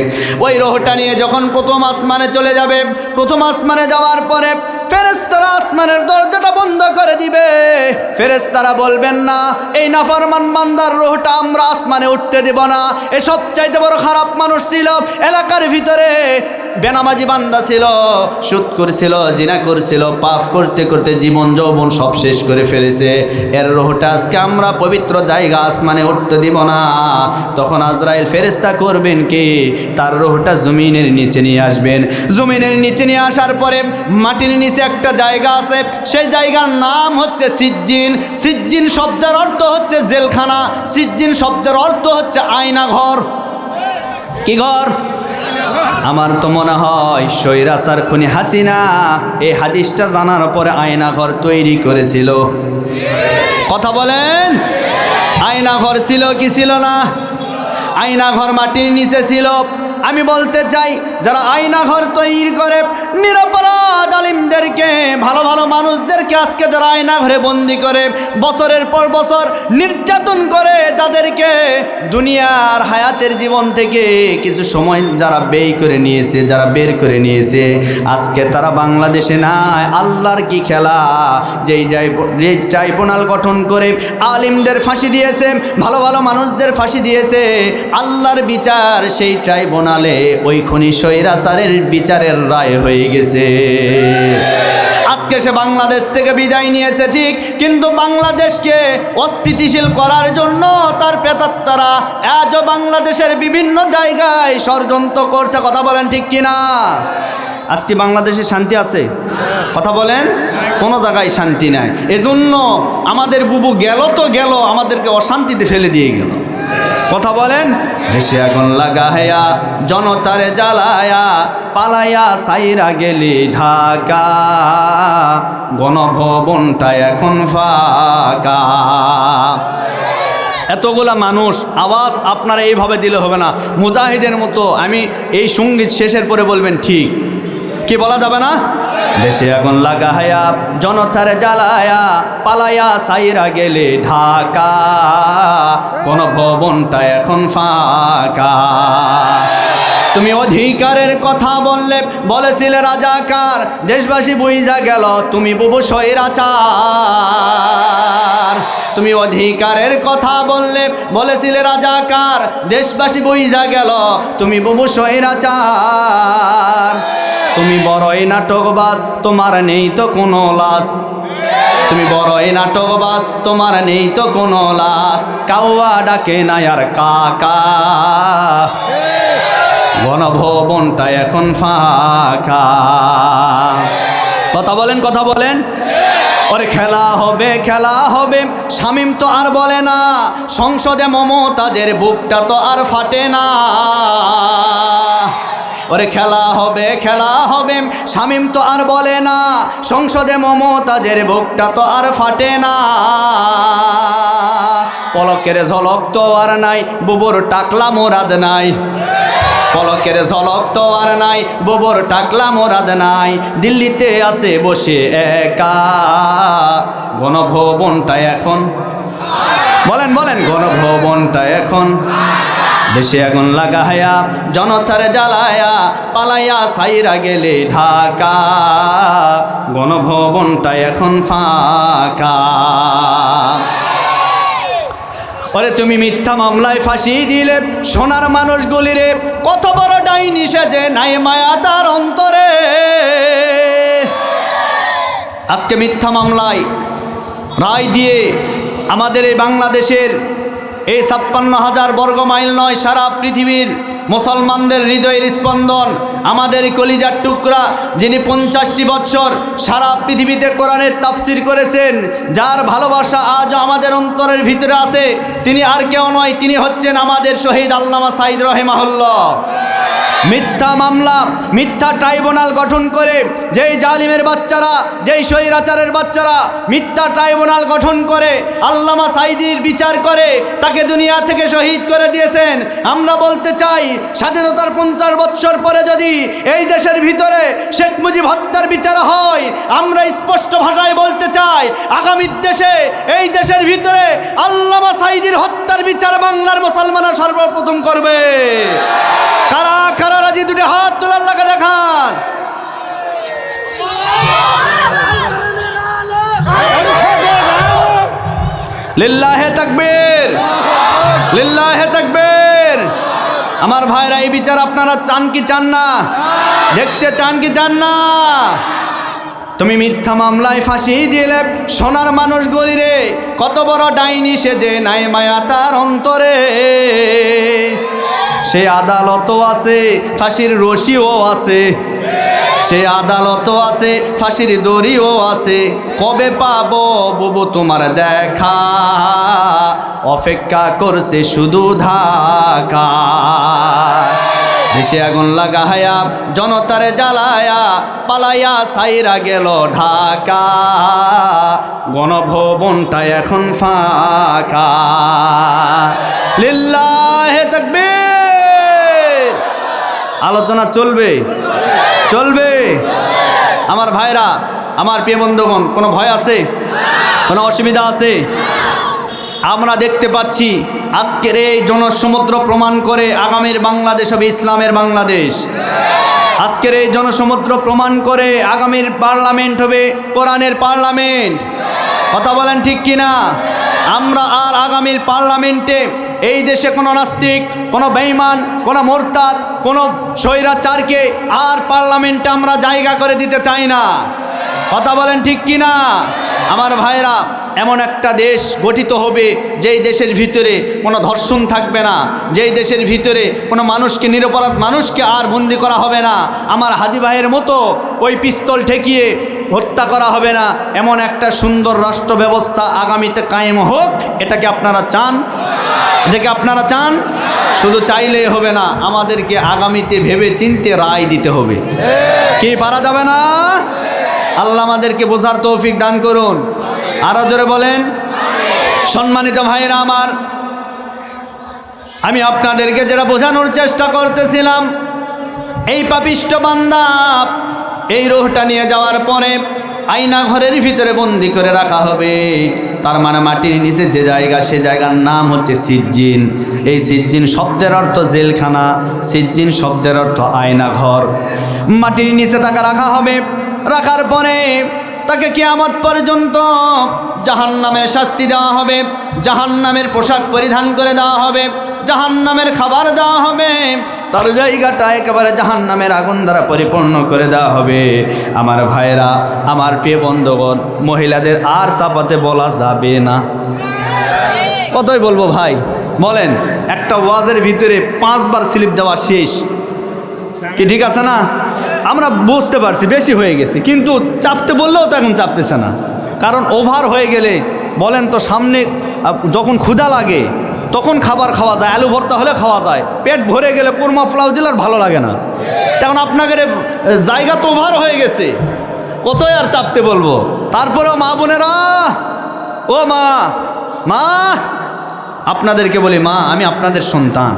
ওই রূহটা নিয়ে যখন প্রথম আসমানে চলে যাবে, প্রথম আসমানে যাওয়ার পরে ফেরেশতারা আসমানের দরজাটা বন্ধ করে দিবে। ফেরেশতারা বলবেন না এই নাফরমান বান্দার রূহটা আমরা আসমানে উঠতে দেব না। এ সবচাইতে বড় খারাপ মানুষ ছিল এলাকার ভিতরে, বেনামাজি বান্দা ছিল, সুদ করছিল, জিনা করছিল, পাপ করতে করতে জীবন যৌবন সব শেষ করে ফেলেছে। এর রূহটা আজকে আমরা পবিত্র জায়গা আসমানে উঠতে দিব না। তখন আজরাইল ফেরেশতা করবেন কি, তার রূহটা জমিনের নিচে নিয়ে আসবেন। জমিনের নিচে নিয়ে আসার পরে মাটির নিচে একটা জায়গা আছে, সেই জায়গার নাম হচ্ছে সিজ্জিন। সিজ্জিন শব্দের অর্থ হচ্ছে জেলখানা, সিজ্জিন শব্দের অর্থ হচ্ছে আয়না ঘর। কি ঘর? আমার তো মনে হয় স্বৈরাচার খুনি হাসিনা এই হাদিসটা জানার পরে আয়না ঘর তৈরি করেছিল। কথা বলেন, আয়না ঘর ছিল কি ছিল না? আয়না ঘর মাটির নিচে ছিল। আমি বলতে চাই, যারা আয়না ঘর তৈরি করে নিরপরাধ আলিমদেরকে, ভালো ভালো মানুষদেরকে আজকে যারা আয়না ঘরে বন্দি করে, বছরের পর বছর নির্যাতন করে, যাদেরকে দুনিয়ার হায়াতের জীবন থেকে কিছু সময় যারা ব্যয় করে নিয়েছে, যারা বের করে নিয়েছে, আজকে তারা বাংলাদেশে নাই। আল্লাহর কি খেলা! যে ট্রাইব্যুনাল গঠন করে আলিমদের ফাঁসি দিয়েছে, ভালো ভালো মানুষদের ফাঁসি দিয়েছে, আল্লাহর বিচার সেই ট্রাইব্যুনালে ওই খুনি স্বৈরাচারের বিচারের রায় হয়ে গেছে। আজকে সে বাংলাদেশ থেকে বিদায় নিয়েছে ঠিক, কিন্তু বাংলাদেশকে অস্থিতিশীল করার জন্য তার প্রেতাত্মারা আজও বাংলাদেশের বিভিন্ন জায়গায় ষড়যন্ত্র করছে। কথা বলেন ঠিক কিনা? আজকে বাংলাদেশে শান্তি আছে? কথা বলেন, কোনো জায়গায় শান্তি নাই। এজন্য আমাদের বুবু গেল তো গেল, আমাদেরকে অশান্তিতে ফেলে দিয়ে গেল। কথা বলেন, দেশে আগুন লাগায়া জনতারে জ্বালায়া পালাইয়া সাইরা গেলি ঢাকা, গণভবনটা এখন ফাঁকা। এতগুলা মানুষ আওয়াজ আপনারা এইভাবে দিলে হবে না, মুজাহিদের মতো আমি এই সঙ্গীত শেষের পরে বলবেন ঠিক, কি বলা যাবে না? দেশে আগুন লাগায়া জনতারে জ্বালায়া পালাইয়া সাইরা গেলে ঢাকা, গণভবনটা এখন ফাঁকা। তুমি অধিকারের কথা বলেছিলে রাজাকার, দেশবাসী বুইঝা গেল তুমি বুবু স্বৈরাচার। তুমি অধিকারের কথা বলেছিলে রাজাকার, দেশবাসী বুইঝা গেল তুমি বুবু স্বৈরাচার। তুমি বড়ই নাটকবাজ, তোমার নেই তো কোনো লাজ। তুমি বড়ই নাটকবাজ, তোমার নেই তো কোনো লাজ। কাউয়া ডাকে না আর কাকা, গণভবনটা এখন ফাঁকা। কথা বলেন, কথা বলেন। ওরে খেলা হবে, খেলা হবে, শামীম তো আর বলে না, সংসদে মমতাজের বুকটা তো আর ফাটে না। ওরে খেলা হবে, খেলা হবে, শামীম তো আর বলে না, সংসদে মমতাজের বুকটা তো আর ফাটে না। পলকের ঝলক তো আর নাই, বুবুর টাকলা মোরাদ নাই। পলকের ঝলক তো আর নাই, বুবুর টাকলা মোরাদ নাই। দিল্লিতে আছে বসে একা, গণভবনটা এখন, বলেন বলেন, গণভবনটা এখন। দেশে আগুন লাগায়া জনতারে জ্বালায়া পালাইয়া সাইরা গেলে ঢাকা, গণভবনটা এখন ফাঁকা। ওরে তুমি মিথ্যা মামলায় ফাঁসি দিলে সোনার মানুষগুলিরে, কত বড় ডাইনি সেজে নাই মায়া তার অন্তরে। আজকে মিথ্যা মামলায় রায় দিয়ে আমাদের এই বাংলাদেশের এই 56,000 বর্গ মাইল নয়, সারা পৃথিবীর মুসলমানদের হৃদয়ের স্পন্দন, আমাদের কলিজার টুকরা, যিনি 50টি বৎসর সারা পৃথিবীতে কোরআনের তাফসির করেছেন, যার ভালোবাসা আজও আমাদের অন্তরের ভিতরে আছে, তিনি আর কেউ নয়, তিনি হচ্ছেন আমাদের শহীদ আল্লামা সাঈদ রাহিমাহুল্লাহ। মিথ্যা মামলা, মিথ্যা ট্রাইব্যুনাল গঠন করে যেই জালিমের বাচ্চারা, যেই স্বৈরাচারের বাচ্চারা মিথ্যা ট্রাইব্যুনাল গঠন করে আল্লামা সাঈদীর বিচার করে তাকে দুনিয়া থেকে শহীদ করে দিয়েছেন। আমরা বলতে চাই, স্বাধীনতার 50 বৎসর পরে যদি এই দেশের ভিতরে শেখ মুজিব হত্যার বিচার হয়, আমরা স্পষ্ট ভাষায় বলতে চাই, আগামী দেশে এই দেশের ভিতরে আল্লামা সাঈদীর হত্যার বিচার বাংলার মুসলমানরা সর্বপ্রথম করবে। কারা কারা রাজি? দুটি হাত তুলে আল্লাহকে দেখান। লিল্লাহে তাকবীর, লিল্লাহে তাকবীর। আমার ভাইরা, এই বিচার আপনারা চান কি চান না? দেখতে চান কি চান না? তুমি মিথ্যা মামলায় ফাঁসি দিলে সোনার মানুষগুলিরে, কত বড় ডাইনি সেজে নাই মায়া তার অন্তরে। সে আদালতও আছে, ফাঁসির রশিও আছে, সে আদালতও আছে, ফাঁসির দড়িও আছে। কবে পাবো বুবু তোমার দেখা, অপেক্ষা করছে শুধু ঢাকা। দেশে আগুন লাগায়া জনতারে জ্বালায়া পালাইয়া সাইরা গেল ঢাকা, গণভবনটা এখন ফাঁকা। লিল্লাহে তাকবীর, আলোচনা চলবে চলবে। আমার ভাইরা, আমার প্রিয় বন্ধুগণ, কোনো ভয় আছে? কোনো অসুবিধা আছে? আমরা দেখতে পাচ্ছি আজকের এই জনসমুদ্র প্রমাণ করে আগামীর বাংলাদেশ হবে ইসলামের বাংলাদেশ। আজকের এই জনসমুদ্র প্রমাণ করে আগামীর পার্লামেন্ট হবে কোরআনের পার্লামেন্ট। কথা বলেন ঠিক কিনা? আমরা আর আগামীর পার্লামেন্টে এই দেশে কোনো নাস্তিক, কোনো বেঈমান, কোনো মোরতাদ, কোনো স্বৈরাচারকে আর পার্লামেন্টে আমরা জায়গা করে দিতে চাই না। কথা বলেন ঠিক কিনা? আমার ভাইরা, এমন একটা দেশ গঠিত হবে যেই দেশের ভিতরে কোনো ধর্ষণ থাকবে না, যেই দেশের ভিতরে কোনো মানুষকে, নিরপরাধ মানুষকে আর বন্দি করা হবে না, আমার হাদি ভাইয়ের মতো ওই পিস্তল ঠেকিয়ে হত্যা করা হবে না। এমন একটা সুন্দর রাষ্ট্র ব্যবস্থা আগামীতে কায়েম হোক। এটাকে আপনারা চান? এটাকে আপনারা চান? শুধু চাইলেই হবে না, আমাদেরকে আগামীতে ভেবে চিন্তে রায় দিতে হবে। কি পারা যাবে না? আল্লাহ আমাদেরকে বোঝার তৌফিক দান করুন। আরো জোরে বলেন। সম্মানিত ভাইরা আমার, আমি আপনাদেরকে যেটা বোঝানোর চেষ্টা করতেছিলাম, এই পাপিষ্ট বান্দা এই রূহটা নিয়ে যাওয়ার পরে আয়না ঘরের ভিতরে বন্দি করে রাখা হবে। তার মানে মাটির নিচে যে জায়গা, সে জায়গার নাম হচ্ছে সিজ্জিন। এই সিজ্জিন শব্দের অর্থ জেলখানা, সিজ্জিন শব্দের অর্থ আয়না ঘর। মাটির নিচে তাকে রাখা হবে। রাখার পরে তাকে কিয়ামত পর্যন্ত জাহান্নামের শাস্তি দেওয়া হবে, জাহান্নামের পোশাক পরিধান করে দেওয়া হবে, জাহান্নামের খাবার দেওয়া হবে, তার জায়গাটা একেবারে জাহান্নামের আগুন দ্বারা পরিপূর্ণ করে দেওয়া হবে। আমার ভাইরা, আমার প্রিয় বন্ধুগণ, মহিলাদের আর চাপাতে বলা যাবে না। কতই বলবো ভাই বলেন? একটা ওয়াজের ভিতরে 5 বার স্লিপ দেওয়া শেষ, কি ঠিক আছে না? আমরা বুঝতে পারছি বেশি হয়ে গেছে, কিন্তু চাপতে বললেও তো এখন চাপতেছে না। কারণ ওভার হয়ে গেলে বলেন তো, সামনে যখন ক্ষুধা লাগে তখন খাবার খাওয়া যায়, আলু ভর্তা হলে খাওয়া যায়, পেট ভরে গেলে কুরমা পোলাও দিলে আর ভালো লাগে না। তখন আপনাদের জায়গা তো ওভার হয়ে গেছে, কতই আর চাপতে বলবো? তারপরেও মা বোনেরা, ও মা, মা আপনাদেরকে বলি, মা আমি আপনাদের সন্তান,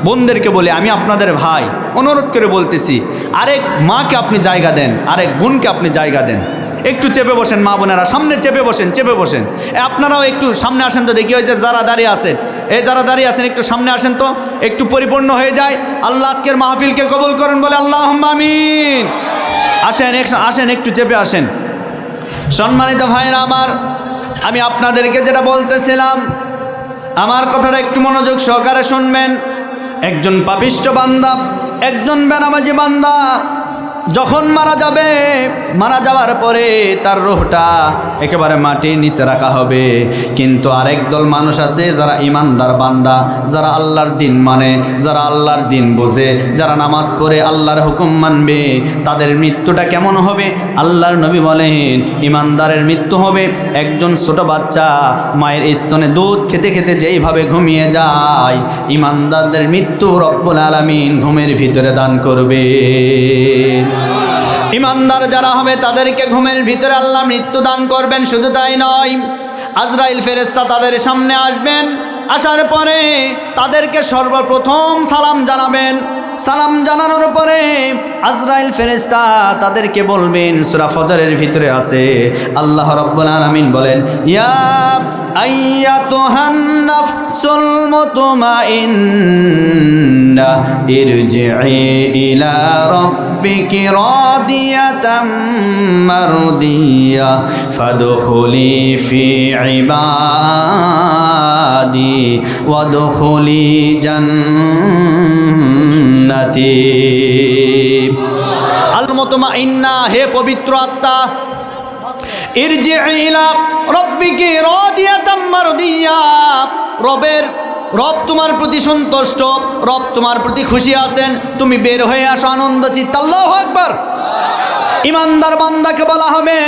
বোনদেরকে বলি আমি আপনাদের ভাই, অনুরোধ করে বলতেছি, আরেক মাকে আপনি জায়গা দেন, আরেক বোনকে আপনি জায়গা দেন। একটু চেপে বসেন মা বোনেরা, সামনে চেপে বসেন, চেপে বসেন। আপনারাও একটু সামনে আসেন তো দেখি, হয়েছে যারা দাঁড়িয়ে আছেন, যারা দাঁড়িয়ে আছেন একটু সামনে আসেন তো, একটু পরিপূর্ণ হয়ে যায়। আল্লাহ আজকের মাহফিলকে কবুল করেন, বলে আল্লাহুম্মা আমিন। আসেন আসেন, একটু চেপে আসেন। সম্মানিত ভাইরা আমার, আমি আপনাদেরকে যেটা বলতেছিলাম, আমার কথাটা একটু মনোযোগ সহকারে শুনবেন। একজন পাপিষ্ট বান্দা, একজন বেনামাজি বান্দা যখন মারা যাবে, মারা যাওয়ার পরে তার রূহটা একেবারে মাটির নিচে রাখা হবে। কিন্তু আরেক দল মানুষ আছে যারা ইমানদার বান্দা, যারা আল্লাহর দিন মানে, যারা আল্লাহর দিন বোঝে, যারা নামাজ পড়ে আল্লাহর হুকুম মানবে, তাদের মৃত্যুটা কেমন হবে? আল্লাহর নবী বলেন, ইমানদারের মৃত্যু হবে একজন ছোট বাচ্চা মায়ের স্তনে দুধ খেতে খেতে যেইভাবে ঘুমিয়ে যায়, ইমানদারদের মৃত্যু রব্বুল আলামিন ঘুমের ভিতরে দান করবে। ইমানদার যারা হবে তাদেরকে ঘুমের ভিতরে আল্লাহ মৃত্যু দান করবেন। শুধু তাই নয়, আজরাইল ফেরেশতা তাদের সামনে আসবেন, আসার পরে তাদেরকে সর্বপ্রথম সালাম জানাবেন। সালাম জানানোর পরে আজরাইল ফেরেশতা তাদেরকে বলবেন, সূরা ফজরের ভিতরে আছে, আল্লাহ রাব্বুল আলামিন বলেন, ইয়া আইয়াতুহান নাফসুল মুতমাইন্না ইরজিই ইলা রাব্বিকি রাদিয়াতাম মারদিয়া ফাদখুলি ফি ইবাদি ওয়াদখুলি জান্নাতি। আল মুতমাইন্না, হে পবিত্র আত্মা, ইরজিই ইলা রাব্বিকি রাদিয়াতাম মারদিয়া, রব তোমার প্রতি সন্তুষ্ট, রব তোমার প্রতি খুশি আছেন, তুমি বের হয়ে আসো আনন্দ চিত্তে। আল্লাহু আকবার। ইমানদার বান্দাকে বলা হবে,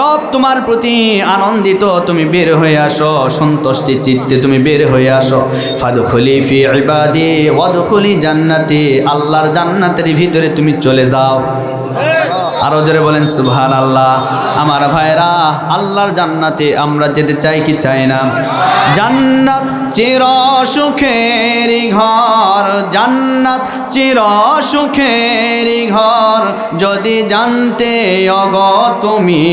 রব তোমার প্রতি আনন্দিত, তুমি বের হয়ে আসো, সন্তুষ্টি চিত্তে তুমি বের হয়ে আসো। ফাদখুলি ফি ইবাদি ওয়াদখুলি জান্নাতি, আল্লাহর জান্নাতের ভিতরে তুমি চলে যাও। আরো জোরে বলেন সুবহানাল্লাহ। আমার ভাইরা, আল্লাহর জান্নাতে আমরা যেতে চাই কি চাই না? জান্নাত চির সুখের ঘর, জান্নাত চির সুখের ঘর, যদি জানতে অগ তুমি,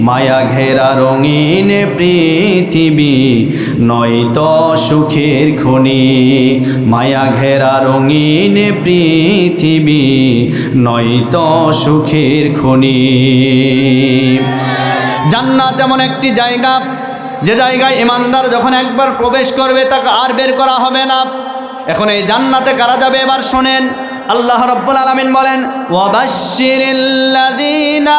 মায়া ঘেরা রঙিন পৃথিবী নয়তো সুখের খনি, মায়া ঘেরা রঙিন পৃথিবী নয়তো সুখের খনি। জান্নাত এমন একটি জায়গা, যে জায়গায় ইমানদার যখন একবার প্রবেশ করবে তাকে আর বের করা হবে না। এখন এই জান্নাতে কারা যাবে এবার শোনেন। আল্লাহ রাব্বুল আলামিন বলেন, ওয়াবাশশিরিল্লাযীনা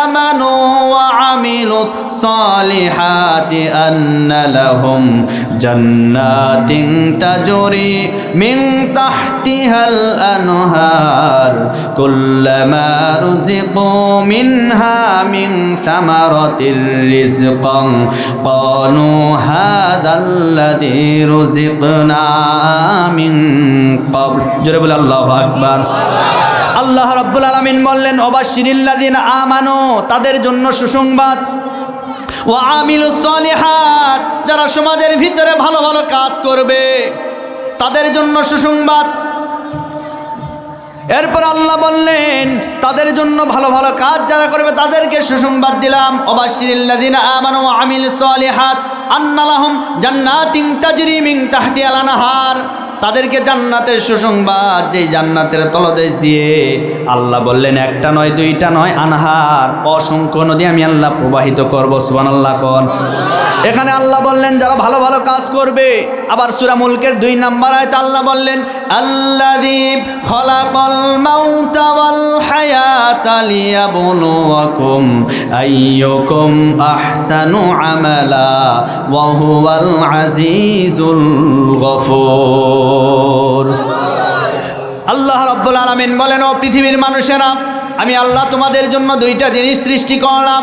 আমানু ওয়া আমিলুস সালিহাতি আন্না লাহুম জান্নাতিন তাজরি মিন তাহতিহাল আনহার কুল্লামা রুজিকু মিনহা মিন সামারাতির রিজকান ক্বালু হাযাল্লাযী রুজিকনা মিন ক্বাবল। জোরে বলে আল্লাহু আকবার। আল্লাহ রাব্বুল আলামিন বললেন, ওয়াবাশশিরিল্লাযীনা আমানু, তাদের জন্য সুসংবাদ, ওয়া আমিলুস সালিহাত, যারা সমাজের ভিতরে ভালো ভালো কাজ করবে তাদের জন্য সুসংবাদ। এরপর আল্লাহ বললেন, তাদের জন্য ভালো ভালো কাজ যারা করবে তাদেরকে সুসংবাদ দিলাম, ওয়াবাশশিরিল্লাযীনা আমানু ওয়া আমিলুস সালিহাত আন্না লাহুম জান্নাতিন তাজরি মিন তাহতিহাল আনহার, তাদেরকে জান্নাতের সুসংবাদ, যেই জান্নাতের তলদেশ দিয়ে আল্লাহ বললেন একটা নয় দুইটা নয়, আনহার অসংখ্য নদী আমি আল্লাহ প্রবাহিত করব। সুবহানাল্লাহ কোন। এখানে আল্লাহ বললেন যারা ভালো ভালো কাজ করবে। আবার সূরা মুলকের 2 নম্বর আয়াতে আল্লাহ বললেন, আল্লাযী খলাকাল মাউতা ওয়াল হায়াতা লিয়াবলুয়াকুম আইয়ুকুম আহসানু আমালা ওয়া হুয়াল আজিজুল গফুর। আল্লাহ রাব্বুল আলামিন বলেন, ও পৃথিবীর মানুষেরা, আমি আল্লাহ তোমাদের জন্য 2টা জিনিস সৃষ্টি করলাম।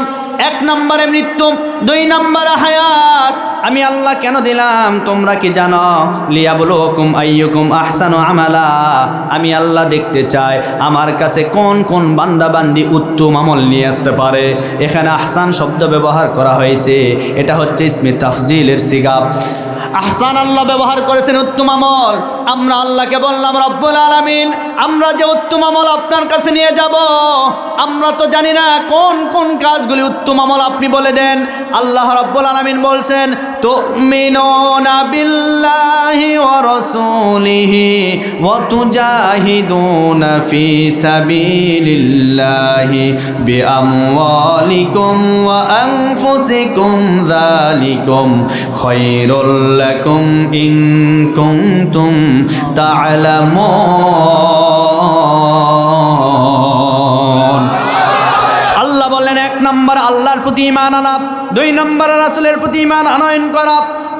1 নম্বরে মৃত্যু, 2 নম্বরে হায়াত। আমি আল্লাহ কেন দিলাম তোমরা কি জানো? লিয়াবলুকুম আইয়ুকুম আহসানু আমালা, আমি আল্লাহ দেখতে চাই আমার কাছে কোন কোন বান্দা বান্দি উত্তম আমল নিয়ে আসতে পারে। এখানে আহসান শব্দ ব্যবহার করা হয়েছে, এটা হচ্ছে ইসমে তাফজিলের সিগা। আহসান আল্লাহ ব্যবহার করেছেন উত্তম আমল। আমরা আল্লাহকে বললাম, রব্বুল আলামিন, আমরা যে উত্তম আমল আপনার কাছে নিয়ে যাব, আমরা তো জানি না কোন কোন কাজগুলি উত্তম আমল, আপনি বলে দেন। আল্লাহ রব্বুল আলামিন বলছেন, তুমিনুনা বিল্লাহি ওয়া রাসূলিহি ওয়া তুজাহিদুনা ফি সাবিলিল্লাহি বিআমওয়ালিকুম ওয়া আনফুসিকুম যালিকুম খায়রুল লাকুম ইন কুনতুম তা'লামুন। আল্লাহ বললেন, 1 নম্বর আল্লাহর প্রতি ঈমান আনা, 2 নম্বর রাসূলের প্রতি ঈমান আনয়ন করা।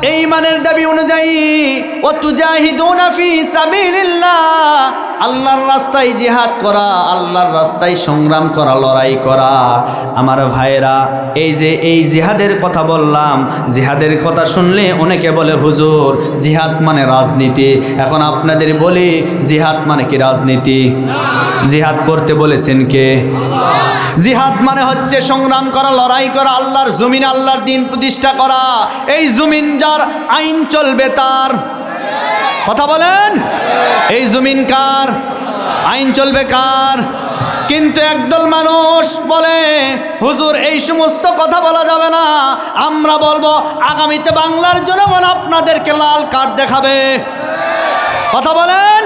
এই ঈমানের দাবি অনুযায়ী ওয়া তুজাহিদুনা ফি সাবিলিল্লাহ, আল্লাহর রাস্তায় জিহাদ করা, আল্লাহর রাস্তায় সংগ্রাম করা, লড়াই করা। আমার ভাইরা, এই যে এই জিহাদের কথা বললাম, জিহাদের কথা শুনলে অনেকে বলে হুজুর জিহাদ মানে রাজনীতি। এখন আপনাদের বলি, জিহাদ মানে কি রাজনীতি? জিহাদ করতে বলেছেন কে? জিহাদ মানে হচ্ছে সংগ্রাম করা, লড়াই করা, আল্লাহর জমিন, আল্লাহর দ্বীন প্রতিষ্ঠা করা। এই জমিন যার, আইন চলবে তার। কথা বলেন, এই জমিন কার? আইন চলবে কার? কিন্তু একদল মানুষ বলে, হুজুর এই সমস্ত কথা বলা যাবে না। আমরা বলবো, আগামীতে বাংলার জনগণ আপনাদেরকে লাল কার্ড দেখাবে। কথা বলেন।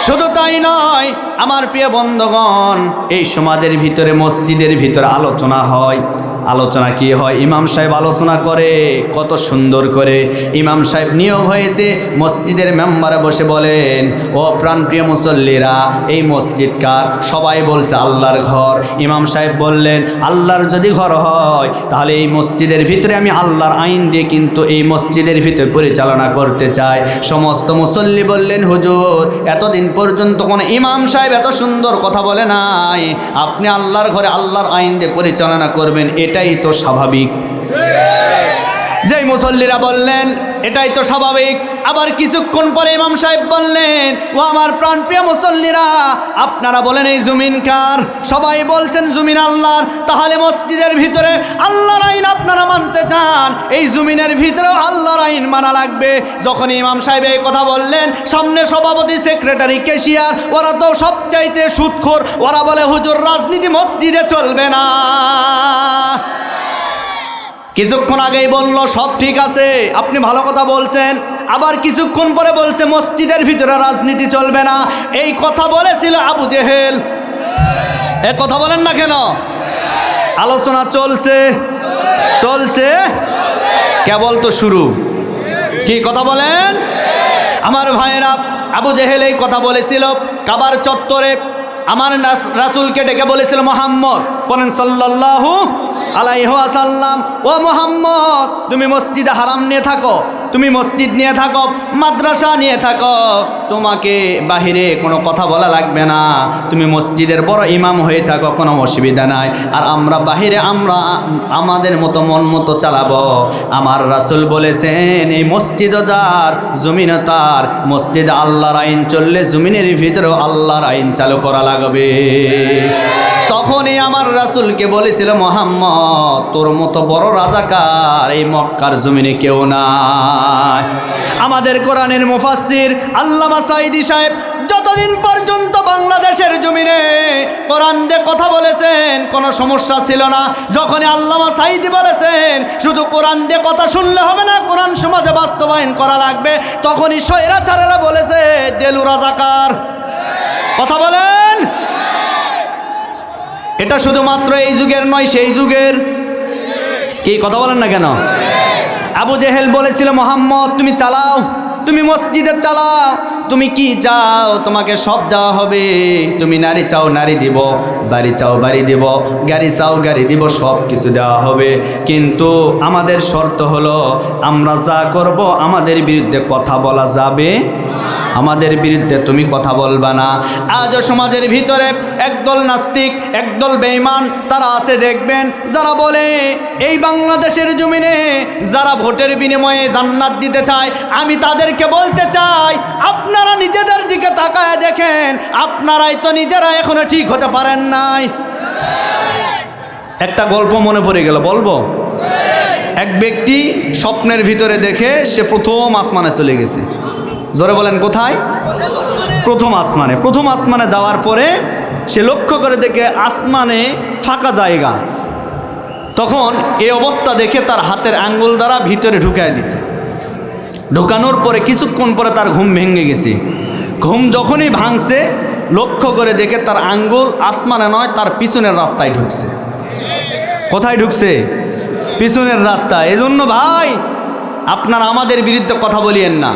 শুধু তাই নয়, আমার প্রিয় বন্ধুগণ, এই সমাজের ভিতরে, মসজিদের ভিতরে আলোচনা হয়। আলোচনা কি হয়? ইমাম সাহেব আলোচনা করে, কত সুন্দর করে। ইমাম সাহেব নিয়োগ হয়েছে, মসজিদের মেম্বারে বসে বলেন, ও প্রাণপ্রিয় মুসল্লিরা, এই মসজিদ কার? সবাই বলছে আল্লাহর ঘর। ইমাম সাহেব বললেন, আল্লাহর যদি ঘর হয় তাহলে এই মসজিদের ভিতরে আমি আল্লাহর আইন দিয়ে কিন্তু এই মসজিদের ভিতরে পরিচালনা করতে চাই। সমস্ত মুসল্লি বললেন, হুজুর এতদিন পর্যন্ত কোন ইমাম সাহেব এত সুন্দর কথা বলে নাই, আপনি আল্লাহর ঘরে আল্লাহর আইন দিয়ে পরিচালনা করবেন, এটাই তো স্বাভাবিক। যে মুসল্লিরা বললেন এটাই তো স্বাভাবিক। আবার কিছুক্ষণ পরে ইমাম সাহেব বললেন, ও আমার প্রাণপ্রিয় মুসল্লিরা, আপনারা বলেন এই জমিন কার? সবাই বলছেন জমিন আল্লাহর। তাহলে মসজিদের ভিতরে আল্লাহর আইন আপনারা মানতে চান, এই জমিনের ভিতরেও আল্লাহর আইন মানা লাগবে। যখন ইমাম সাহেব এই কথা বললেন, সামনে সভাপতি, সেক্রেটারি, ক্যাশিয়ার, ওরা তো সবচাইতে সুদখোর, ওরা বলে হুজুর রাজনীতি মসজিদে চলবে না। কিছুক্ষণ আগেই বলল সব ঠিক আছে, আপনি ভালো কথা বলছেন, আবার কিছুক্ষণ পরে বলছে মসজিদের ভিতরে রাজনীতি চলবে না। এই কথা বলেছিল আবু জেহেল। এ কথা বলেন না কেন? আলোচনা চলছে চলছে, কেবল তো শুরু। কি কথা বলেন আমার ভাইয়েরা? আবু জেহেল এই কথা বলেছিল কাবার চত্বরে। আমার রাসূলকে ডেকে বলেছিল, মুহাম্মদ বলেন সাল্লাল্লাহু আলাইহি ওয়াসাল্লাম, ও মুহাম্মদ তুমি মসজিদে হারাম নিয়ে থাকো, তুমি মসজিদ নিয়ে থাকো, মাদ্রাসা নিয়ে থাকো, তোমাকে বাহিরে কোনো কথা বলা লাগবে না, তুমি মসজিদের বড় ইমাম হয়ে থাকো, কোনো অসুবিধা নাই। আর আমরা বাহিরে আমরা আমাদের মতো মন মতো চালাবো। আমার রাসূল বলেছেন এই মসজিদও যার, জমিনও তার। মসজিদে আল্লাহর আইন চললে জমিনের ভিতরেও আল্লাহর আইন চালু করা লাগবে। তখনই আমার রাসূলকে বলেছিল, মুহাম্মদ তোর মতো বড় রাজাকার এই মক্কার জমিনে কেউ নাই। আমাদের কোরআনের মুফাসসির আল্লামা সাঈদী সাহেব যতদিন পর্যন্ত বাংলাদেশের জমিনে কোরআন দিয়ে কথা বলেছেন কোনো সমস্যা ছিল না। যখনই আল্লামা সাঈদী বলেছেন শুধু কোরআন দিয়ে কথা শুনলে হবে না, কোরআন সমাজে বাস্তবায়ন করা লাগবে, তখনই স্বৈরাচারেরা বলেছে দেলু রাজাকার। কথা বলেন। এটা শুধুমাত্র এই যুগের নয়, সেই যুগের। কি কথা বলেন না কেন? আবু জেহেল বলেছিল, মুহাম্মদ তুমি চালাও, তুমি মসজিদে চালাও, তুমি কি চাও তোমাকে সব দেওয়া হবে। তুমি নারী চাও নারী দিব, বাড়ি চাও বাড়ি দিব, গাড়ি চাও গাড়ি দিব, সব কিছু দেওয়া হবে। কিন্তু আমাদের শর্ত হলো আমরা যা করব আমাদের বিরুদ্ধে কথা বলা যাবে, আমাদের বিরুদ্ধে তুমি কথা বলবা না। আজও সমাজের ভিতরে একদল নাস্তিক, একদল বেঈমান তারা আছে দেখবেন, যারা বলে এই বাংলাদেশের জমিনে যারা ভোটের বিনিময়ে জান্নাত দিতে চায়, আমি তাদেরকে বলতে চাই আপনারা নিজেদের দিকে তাকায় দেখেন, আপনারাই তো নিজেরা এখনো ঠিক হতে পারেন নাই। একটা গল্প মনে পড়ে গেল, বলবো? এক ব্যক্তি স্বপ্নের ভিতরে দেখে সে প্রথম আসমানে চলে গেছে। জোরে বলেন কোথায়? প্রথম আসমানে। প্রথম আসমানে যাওয়ার পরে সে লক্ষ্য করে দেখে আসমানে ফাঁকা জায়গা। তখন এই অবস্থা দেখে তার হাতের আঙ্গুল দ্বারা ভিতরে ঢুকায় দিছে। ঢুকানোর পরে কিছুক্ষণ পরে তার ঘুম ভেঙে গেছে। ঘুম যখনই ভাঙছে লক্ষ্য করে দেখে তার আঙ্গুল আসমানে নয়, তার পিছনের রাস্তায় ঢুকছে। কোথায় ঢুকছে? পিছনের রাস্তা। এজন্য ভাই আপনারা আমাদের বিরুদ্ধে কথা বলিয়েন না,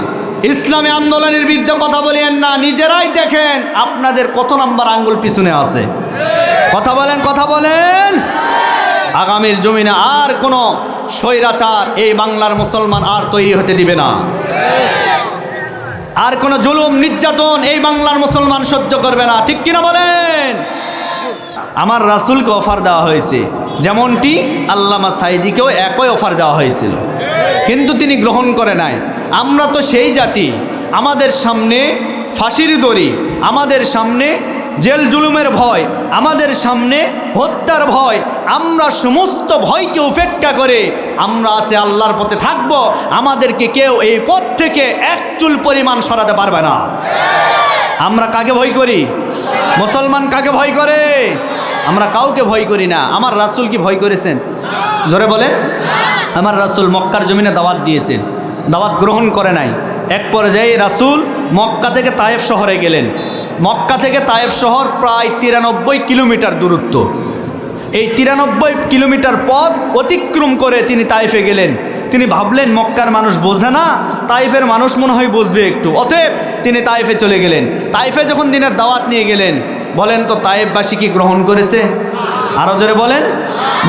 ইসলামী আন্দোলনের বিরুদ্ধে কথা বলিয়েন না। নিজেরাই দেখেন আপনাদের কত নাম্বার আঙ্গুল পিছনে আছে। কথা বলেন, কথা বলেন। আগামীর জমিনে আর কোনো স্বৈরাচার এই বাংলার মুসলমান আর তৈরি হতে দিবে না। আর কোনো জুলুম নির্যাতন এই বাংলার মুসলমান সহ্য করবে না। ঠিক কিনা বলেন? আমার রাসূলকে অফার দেওয়া হয়েছে, যেমনটি আল্লামা সাঈদীকেও একই অফার দেওয়া হয়েছিল, কিন্তু তিনি গ্রহণ করে নাই। আমরা তো সেই জাতি, আমাদের সামনে ফাঁসির দড়ি, আমাদের সামনে জেল জুলুমের ভয়, আমাদের সামনে হত্যার ভয়, আমরা সমস্ত ভয়কে উপেক্ষা করে আমরা আছে আল্লাহর পথে থাকব। আমাদেরকে কেউ এই পথ থেকে এক চুল পরিমাণ সরাতে পারবে না। আমরা কাকে ভয় করি? মুসলমান কাকে ভয় করে? আমরা কাউকে ভয় করি না। আমার রাসূল কি ভয় করেছেন? জোরে বলেন। আমার রাসূল মক্কার জমিনে দাওয়াত দিয়েছেন, দাওয়াত গ্রহণ করে নাই। এক পর্যায়ে রাসূল মক্কা থেকে তায়েফ শহরে গেলেন। মক্কা থেকে তায়েফ শহর প্রায় 93 কিলোমিটার দূরত্ব। এই 93 কিলোমিটার পথ অতিক্রম করে তিনি তায়েফে গেলেন। তিনি ভাবলেন মক্কার মানুষ বোঝে না, তায়েফের মানুষ মনে হয় বুঝবে একটু, অতএব তিনি তায়েফে চলে গেলেন। তায়েফে যখন দিনের দাওয়াত নিয়ে গেলেন, বলেন তো তায়েফবাসী কি গ্রহণ করেছে? আরও জোরে বলেন।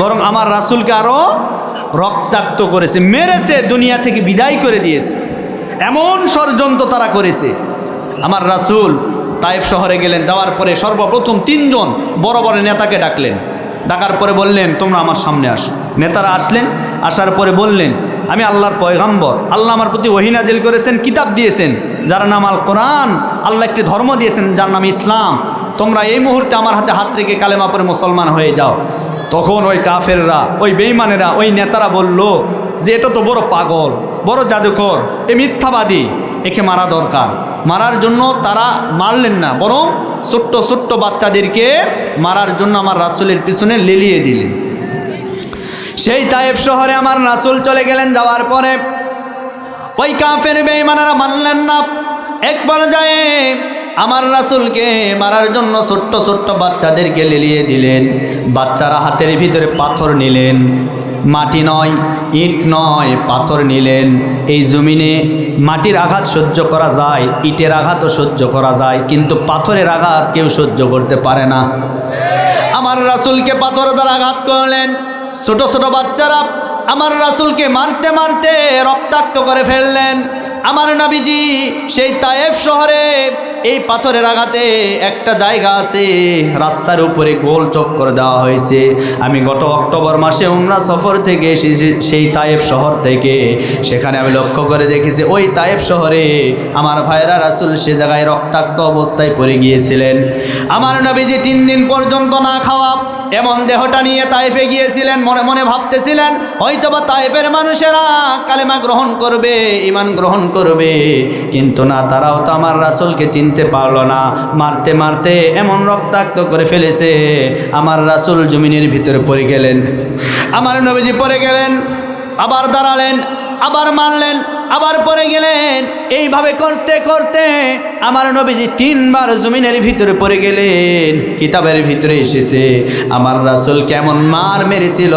বরং আমার রাসূলকে আরও রক্তাক্ত করেছে, মেরেছে, দুনিয়া থেকে বিদায় করে দিয়েছে। এমন ষড়যন্ত্র তারা করেছে। আমার রাসূল তায়েফ শহরে গেলেন। যাওয়ার পরে সর্বপ্রথম 3 জন বড় বড় নেতাকে ডাকলেন। ডাকার পরে বললেন তোমরা আমার সামনে আসো। নেতারা আসলেন। আসার পরে বললেন, আমি আল্লাহর পয়গাম্বর, আল্লাহ আমার প্রতি ওহী নাজিল করেছেন, কিতাব দিয়েছেন, যার নাম আল কোরআন, আল্লাহ একটি ধর্ম দিয়েছেন যার নাম ইসলাম, তোমরা এই মুহূর্তে আমার হাতে হাত রেখে কালেমা পড়ে মুসলমান হয়ে যাও। তখন ওই কাফেররা, ওই বেঈমানেরা, ওই নেতারা বলল যে এটা তো বড় পাগল, বড় জাদুকর, এ মিথ্যাবাদী, একে মারা দরকার। মারার জন্য তারা মারলেন না, বরং ছোট্ট ছোট্ট বাচ্চাদেরকে মারার জন্য আমার রাসূলের পিছনে লেলিয়ে দিলেন। সেই তায়েফ শহরে আমার রাসূল চলে গেলেন। যাওয়ার পরে ওই কাফের বেঈমানেরা মানলেন না। এক পর্যায়ে আমার রাসূলকে মারার জন্য ছোট্ট ছোট্ট বাচ্চাদেরকে লেলিয়ে দিলেন। বাচ্চারা হাতের ভিতরে পাথর নিলেন, মাটি নয়, ইট নয়, পাথর নিলেন। এই জমিনে মাটির আঘাত সহ্য করা যায়, ইটের আঘাতও সহ্য করা যায়, কিন্তু পাথরের আঘাত কেউ সহ্য করতে পারে না। আমার রাসূলকে পাথর দ্বারা আঘাত করলেন। ছোট ছোট বাচ্চারা আমার রাসূলকে মারতে মারতে রক্তাক্ত করে ফেললেন। আমার নবীজি সেই তায়েফ শহরে এই পাথরের আঘাতে একটা জায়গা আছে, রাস্তার উপরে গোল চক্কর দেওয়া হয়েছে। আমি গত অক্টোবর মাসে উমরা সফর থেকে এসেছি সেই তায়েফ শহর থেকে, সেখানে আমি লক্ষ্য করে দেখেছি ওই তায়েফ শহরে আমার ভাইরা রাসূল সে জায়গায় রক্তাক্ত অবস্থায় পড়ে গিয়েছিলেন। আমার নবীজি 3 দিন পর্যন্ত না খাওয়া এমন দেহটা নিয়ে তায়েফে গিয়েছিলেন। মনে মনে ভাবতেছিলেন হয়তোবা তায়েফের মানুষেরা কালেমা গ্রহণ করবে, ঈমান গ্রহণ করবে, কিন্তু না, তারাও তো আমার রাসূলকে চিনতে পারলো না। মারতে মারতে এমন রক্তাক্ত করে ফেলেছে, আমার রাসূল জমিনের ভিতরে পড়ে গেলেন। আমার নবীজি পড়ে গেলেন, আবার দাঁড়ালেন, আবার মারলেন, আবার পড়ে গেলেন। এইভাবে করতে করতে আমার নবীজি 3 বার জমিনের ভিতরে পড়ে গেলেন। কিতাবের ভিতরে এসেছে আমার রাসূল কেমন মার মেরেছিল।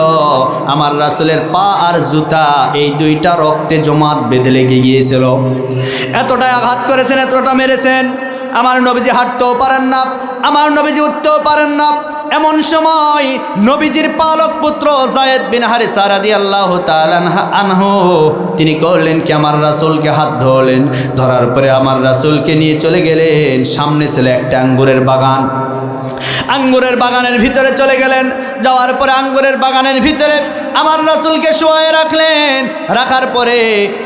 আমার রাসূলের পা আর জুতা এই 2টা রক্তে জমাট বেঁধে লেগে গিয়েছিল। এতটা আঘাত করেছেন, এতটা মেরেছেন, আমার নবীজি হাঁটতেও পারেন না, আমার নবীজি উঠতেও পারেন না। এমন সময় নবীজির পালক পুত্র যায়েদ বিন হারিসা রাদিয়াল্লাহু তাআলা আনহু তিনি করলেন কি, আমার রাসূলকে হাত ধরলেন। ধরার পরে আমার রাসূলকে নিয়ে চলে গেলেন। সামনে ছিল একটা আঙ্গুরের বাগান, আঙ্গুরের বাগানের ভিতরে চলে গেলেন। যাওয়ার পরে আঙ্গুরের বাগানের ভিতরে আমার রাসূলকে শোয়ায় রাখলেন। রাখার পরে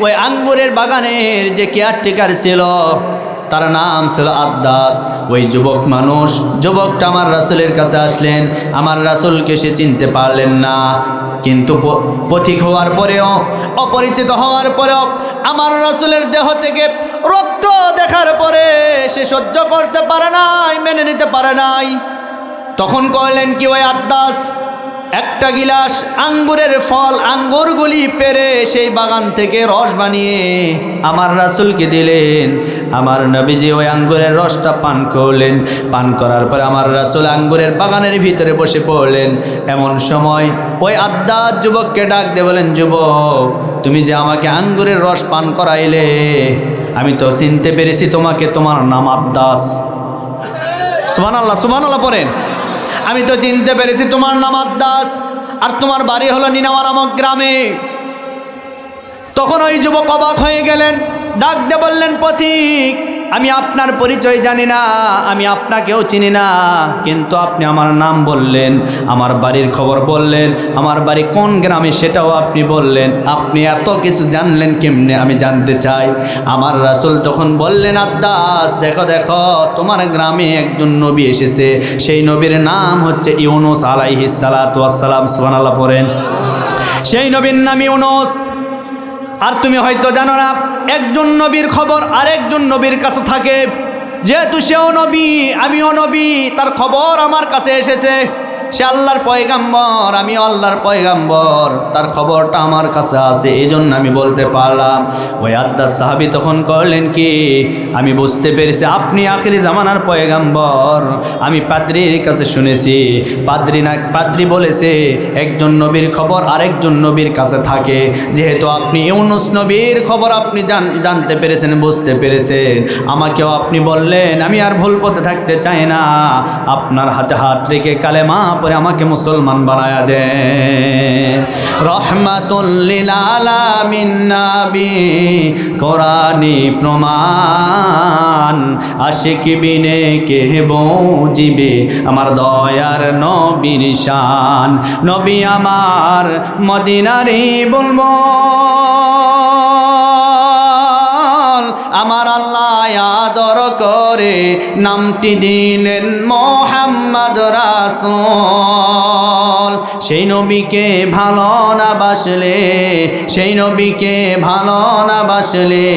ওই আঙ্গুরের বাগানের যে কেয়ারটেকার ছিল তার নাম ছিল আদ্দাস। ওই যুবক মানুষ, যুবকটা আমার রাসূলের কাছে আসলেন। আমার রাসূলকে সে চিনতে পারলেন না, কিন্তু পথিক হওয়ার পরেও, অপরিচিত হওয়ার পরেও আমার রাসূলের দেহ থেকে রক্ত দেখার পরে সে সহ্য করতে পারে নাই, মেনে নিতে পারে নাই। তখন করলেন কি, ওই আদ্দাস একটা গিলাস আঙ্গুরের ফল, আঙ্গুরগুলি পেরে সেই বাগান থেকে রস বানিয়ে আমার রাসূলকে দিলেন। আমার নবীজি ওই আঙ্গুরের রসটা পান করলেন। পান করার পর আমার রাসূল আঙ্গুরের বাগানের ভিতরে বসে পড়লেন। এমন সময় ওই আদ্দাস যুবককে ডাক দিয়ে বলেন, যুবক, তুমি যে আমাকে আঙ্গুরের রস পান করাইলে, আমি তো চিনতে পেরেছি তোমাকে, তোমার নাম আদ্দাস। সুবহানাল্লাহ, সুবহানাল্লাহ পড়েন। আমি তো চিনতে পেরেছি তোমার নাম আদ্দাস, আর তোমার বাড়ি হলো নিনাওয়া নামক গ্রামে। তখন ওই যুবক অবাক হয়ে গেলেন, ডাক দিয়ে বললেন, পথিক, আমি আপনার পরিচয় জানি না, আমি আপনাকেও চিনি না, কিন্তু আপনি আমার নাম বললেন, আমার বাড়ির খবর বললেন, আমার বাড়ি কোন গ্রামে সেটাও আপনি বললেন। আপনি এত কিছু জানলেন কেমনে, আমি জানতে চাই। আমার রাসূল তখন বললেন, আদ্দাস, দেখো দেখো, তোমার গ্রামে একজন নবী এসেছে, সেই নবীর নাম হচ্ছে ইউনুস আলাইহিস সালাতু ওয়াস সালাম। সুবহানাল্লাহ পড়েন। সেই নবীর নাম ইউনুস। আর তুমি হয়তো জানো না, একজন নবীর খবর আরেকজন নবীর কাছে থাকে। যেহেতু সেও নবী, আমিও নবী, তার খবর আমার কাছে এসেছে। সে আল্লাহর পয়গাম্বর, আমিও আল্লাহর পয়গাম্বর, তার খবরটা আমার কাছে আছে, এই জন্য আমি বলতে পারলাম। ওই আদ্দাস সাহাবী তখন করলেন কি, আমি বুঝতে পেরেছি আপনি আখিরি জামানার পয়গাম্বর। আমি পাদ্রীর কাছে শুনেছি, পাদ্রী বলেছে একজন নবীর খবর আরেকজন নবীর কাছে থাকে। যেহেতু আপনি ইউনুস নবীর খবর আপনি জানতে পেরেছেন, বুঝতে পেরেছেন, আমাকেও আপনি বললেন, আমি আর ভুল পথে থাকতে চাই না। আপনার হাতে হাত রেখে কালেমা পড়ে আমাকে মুসলমান বানায়া দেন। রহমাতুল লিল আলামিন নবী কোরআনি প্রমাণ, আশিক বিনে কে বুঝিবে আমার দয়ার নবীর শান। নবী আমার মদিনারই বুলবুল, আমার আল্লাহ আদর করে নামটি দিলেন মোহাম্মদ রাসূল। সেই নবীকে ভালো না বাসলে, সেই নবীকে ভালো না বাসলে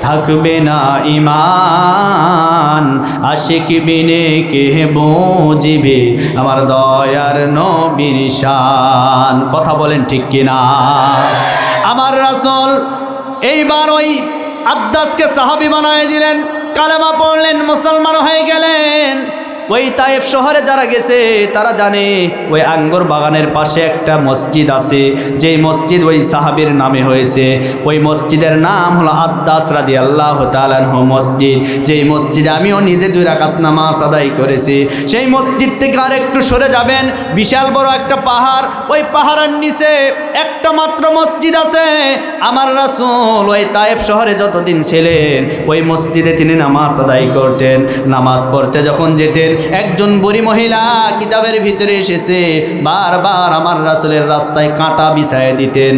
থাকবে না ঈমান। আশিক বিনে কে বুঝিবে আমার দয়ার নবীর শান। কথা বলেন ঠিক কিনা? আমার রাসূল এইবার ওই আদ্দাসকে সাহাবী বানায় দিলেন, কালেমা পড়লেন, মুসলমান হয়ে গেলেন। ওই তায়েফ শহরে যারা গেছে তারা জানে ওই আঙ্গুর বাগানের পাশে একটা মসজিদ আছে, যেই মসজিদ ওই সাহাবীর নামে হয়েছে। ওই মসজিদের নাম হলো আদ্দাস রাদিয়াল্লাহু তাআলা আনহু মসজিদ, যেই মসজিদে আমিও নিজে 2 রাকাত নামাজ আদায় করেছি। সেই মসজিদ থেকে আর একটু সরে যাবেন, বিশাল বড় একটা পাহাড়, ওই পাহাড়ের নিচে একটা মাত্র মসজিদ আছে। আমার রাসূল ওই তায়েফ শহরে যতদিন ছিলেন ওই মসজিদে তিনি নামাজ আদায় করতেন। নামাজ পড়তে যখন যেতেন, একজন বুড়ি মহিলা কিতাবের ভিতরে এসেছে, বারবার আমার রাসূলের রাস্তায় কাঁটা বিছায় দিতেন,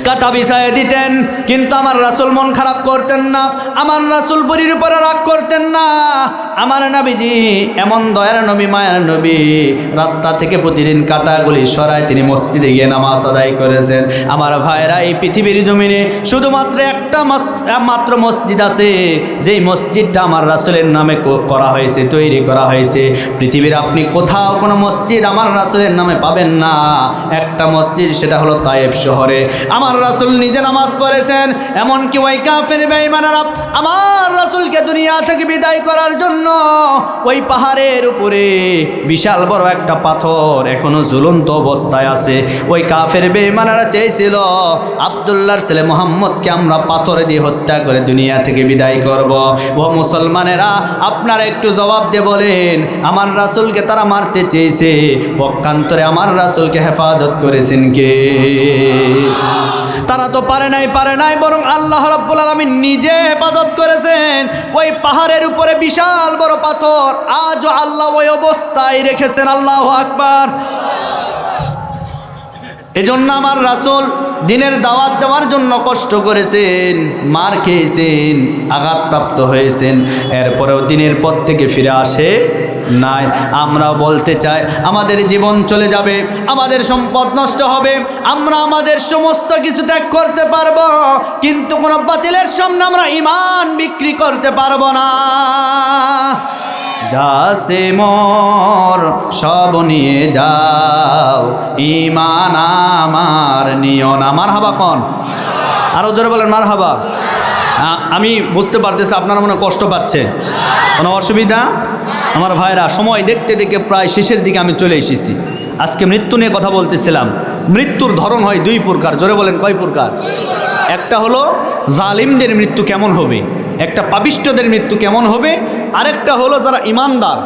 কাঁটা বিছায় দিতেন। কিন্তু আমার রাসূল মন খারাপ করতেন না, আমার রাসূল বুড়ির উপরে রাগ করতেন না। আমার নবীজি এমন দয়ার নবী, মায়ার নবী, রাস্তা থেকে প্রতিদিন কাঁটাগুলি সরায় তিনি মসজিদে গিয়ে নামাজ আদায় করেছেন। আমার ভাইরা, এই পৃথিবীর জমিনে শুধুমাত্র একটা মাত্র মসজিদ আছে, যেই মসজিদটা আমার রাসূলের নামে করা হয়েছে, তৈরি করা হয়েছে। পৃথিবীর আপনি কোথাও কোনো মসজিদ আমার রাসূলের নামে পাবেন না। একটা মসজিদ, সেটা হলো তায়েফ শহরে। আমার রাসূল নিজে নামাজ পড়েছেন, এমনকি ওই কাফের বেঈমানেরা আমার রাসূলকে দুনিয়া থেকে বিদায় করার জন্য ওই পাহাড়ের উপরে বিশাল বড় একটা পাথর এখনো ঝুলন্ত অবস্থায় আছে। ওই কাফের বেঈমানেরা চেয়েছিল আব্দুল্লাহর ছেলে মুহাম্মদকে আমরা পাথরে দিয়ে হত্যা করে দুনিয়া থেকে বিদায় করব। ও মুসলমানেরা, আপনারা একটু জবাব দিয়ে বলেন, আমার রাসূলকে তারা মারতে চেয়েছে, পক্ষান্তরে আমার রাসূলকে হেফাজত করেছেন কে? তারা তো পারে নাই, বরং আল্লাহ রাব্বুল আলামিন নিজে হেফাজত করেছেন। ওই পাহাড়ের উপরে বিশাল বড় পাথর আজও আল্লাহ ওই অবস্থায় রেখেছেন। আল্লাহু আকবার। এজন্য আমার রাসূল দিনের দাওয়াত দেওয়ার জন্য কষ্ট করেছেন, মার খেয়েছেন, আঘাতপ্রাপ্ত হয়েছেন, এরপরেও দিনের পথ থেকে ফিরে আসে নাই। আমরাও বলতে চাই, আমাদের জীবন চলে যাবে, আমাদের সম্পদ নষ্ট হবে, আমরা আমাদের সমস্ত কিছু ত্যাগ করতে পারবো, কিন্তু কোনো বাতিলের সামনে আমরা ঈমান বিক্রি করতে পারবো না। যাসে মোর সব নিয়ে যাও, ঈমান আমার নিও না। মারহাবা কোন? আরো জোরে বলেন মারহাবা। আমি বুঝতে পারতেছি আপনারা মনে কষ্ট পাচ্ছেন, কোনো অসুবিধা? আমার ভাইরা, সময় দেখতে দেখতে প্রায় শেষের দিকে আমি চলে এসেছি। আজকে মৃত্যু নিয়ে কথা বলতেছিলাম। মৃত্যুর ধরন হয় 2 প্রকার। জোরে বলেন কয় প্রকার? একটা হলো জালিমদের মৃত্যু কেমন হবে, একটা পাপিষ্ঠদের মৃত্যু কেমন হবে, আরেকটা হলো যারা ইমানদার,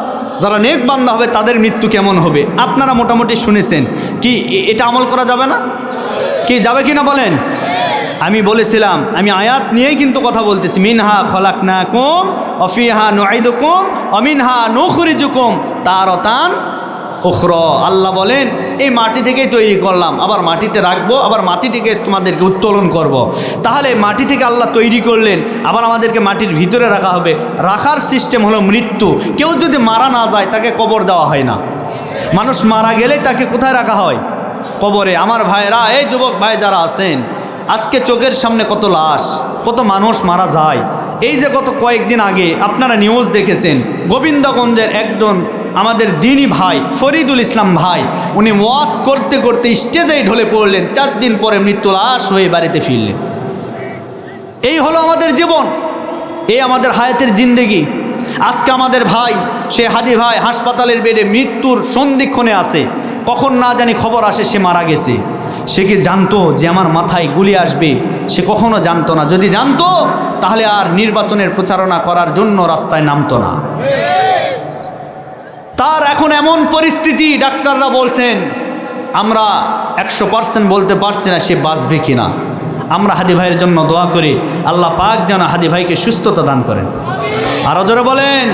যারা নেক বান্দা হবে তাদের মৃত্যু কেমন হবে। আপনারা মোটামুটি শুনেছেন। কি এটা আমল করা যাবে না? কি যাবে কি না বলেন? আমি বলেছিলাম, আমি আয়াত নিয়েই কিন্তু কথা বলতেছি। মিনহা খলাকনাকুম ওয়া ফিহা নুঈদুকুম ওয়া মিনহা নুখরিজুকুম তারাতান উখরা। আল্লাহ বলেন, এই মাটি থেকেই তৈরি করলাম, আবার মাটিতে রাখবো, আবার মাটি থেকে তোমাদেরকে উত্তোলন করব। তাহলে মাটি থেকে আল্লাহ তৈরি করলেন, আবার আমাদেরকে মাটির ভিতরে রাখা হবে। রাখার সিস্টেম হলো মৃত্যু। কেউ যদি মারা না যায় তাকে কবর দেওয়া হয় না। মানুষ মারা গেলেই তাকে কোথায় রাখা হয়? কবরে। আমার ভাইরা, এই যুবক ভাই যারা আছেন, আজকে চোখের সামনে কত লাশ, কত মানুষ মারা যায়। এই যে গত কয়েকদিন আগে আপনারা নিউজ দেখেছেন, গোবিন্দগঞ্জের একজন আমাদের দিনী ভাই ফরিদুল ইসলাম ভাই, উনি ওয়াজ করতে করতে স্টেজেই ঢলে পড়লেন, 4 দিন পরে মৃত্যু লাশ হয়ে বাড়িতে ফিরলেন। এই হলো আমাদের জীবন, এই আমাদের হায়াতের জিন্দেগি। আজকে আমাদের ভাই, সে হাদি ভাই হাসপাতালের বেডে মৃত্যুর সন্ধিক্ষণে আছে, কখন না জানি খবর আসে সে মারা গেছে। সে কি জানতো যে আমার মাথায় গুলি আসবে? সে কখনো জানতো না। যদি জানতো তাহলে আর নির্বাচনের প্রচারণা করার জন্য রাস্তায় নামতো না। তার এখন এমন পরিস্থিতি, ডাক্তাররা বলছেন আমরা 100% বলতে পারছি না সে বাঁচবে কিনা। আমরা হাদি ভাইয়ের জন্য দোয়া করি, আল্লাহ পাক যেন হাদি ভাইকে সুস্থতা দান করেন। আরো জোরে বলেন।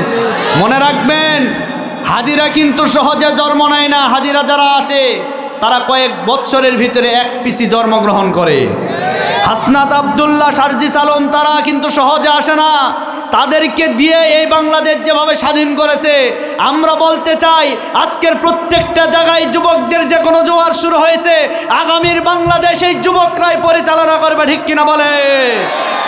মনে রাখবেন, হাদিরা কিন্তু সহজে জন্ম নেয় না। হাদিরা যারা আসে তারা কয়েক বৎসরের ভিতরে এক পিসি জন্মগ্রহণ করে। হাসনাত আব্দুল্লাহ, সার্জিস আলম তারা কিন্তু সহজে আসে না। তাদেরকে দিয়ে এই বাংলাদেশ যেভাবে স্বাধীন করেছে, আমরা বলতে চাই আজকের প্রত্যেকটা জায়গায় যুবকদের যে কোনো জোয়ার শুরু হয়েছে, আগামীর বাংলাদেশ এই যুবকরাই পরিচালনা করবে, ঠিক কিনা বলে।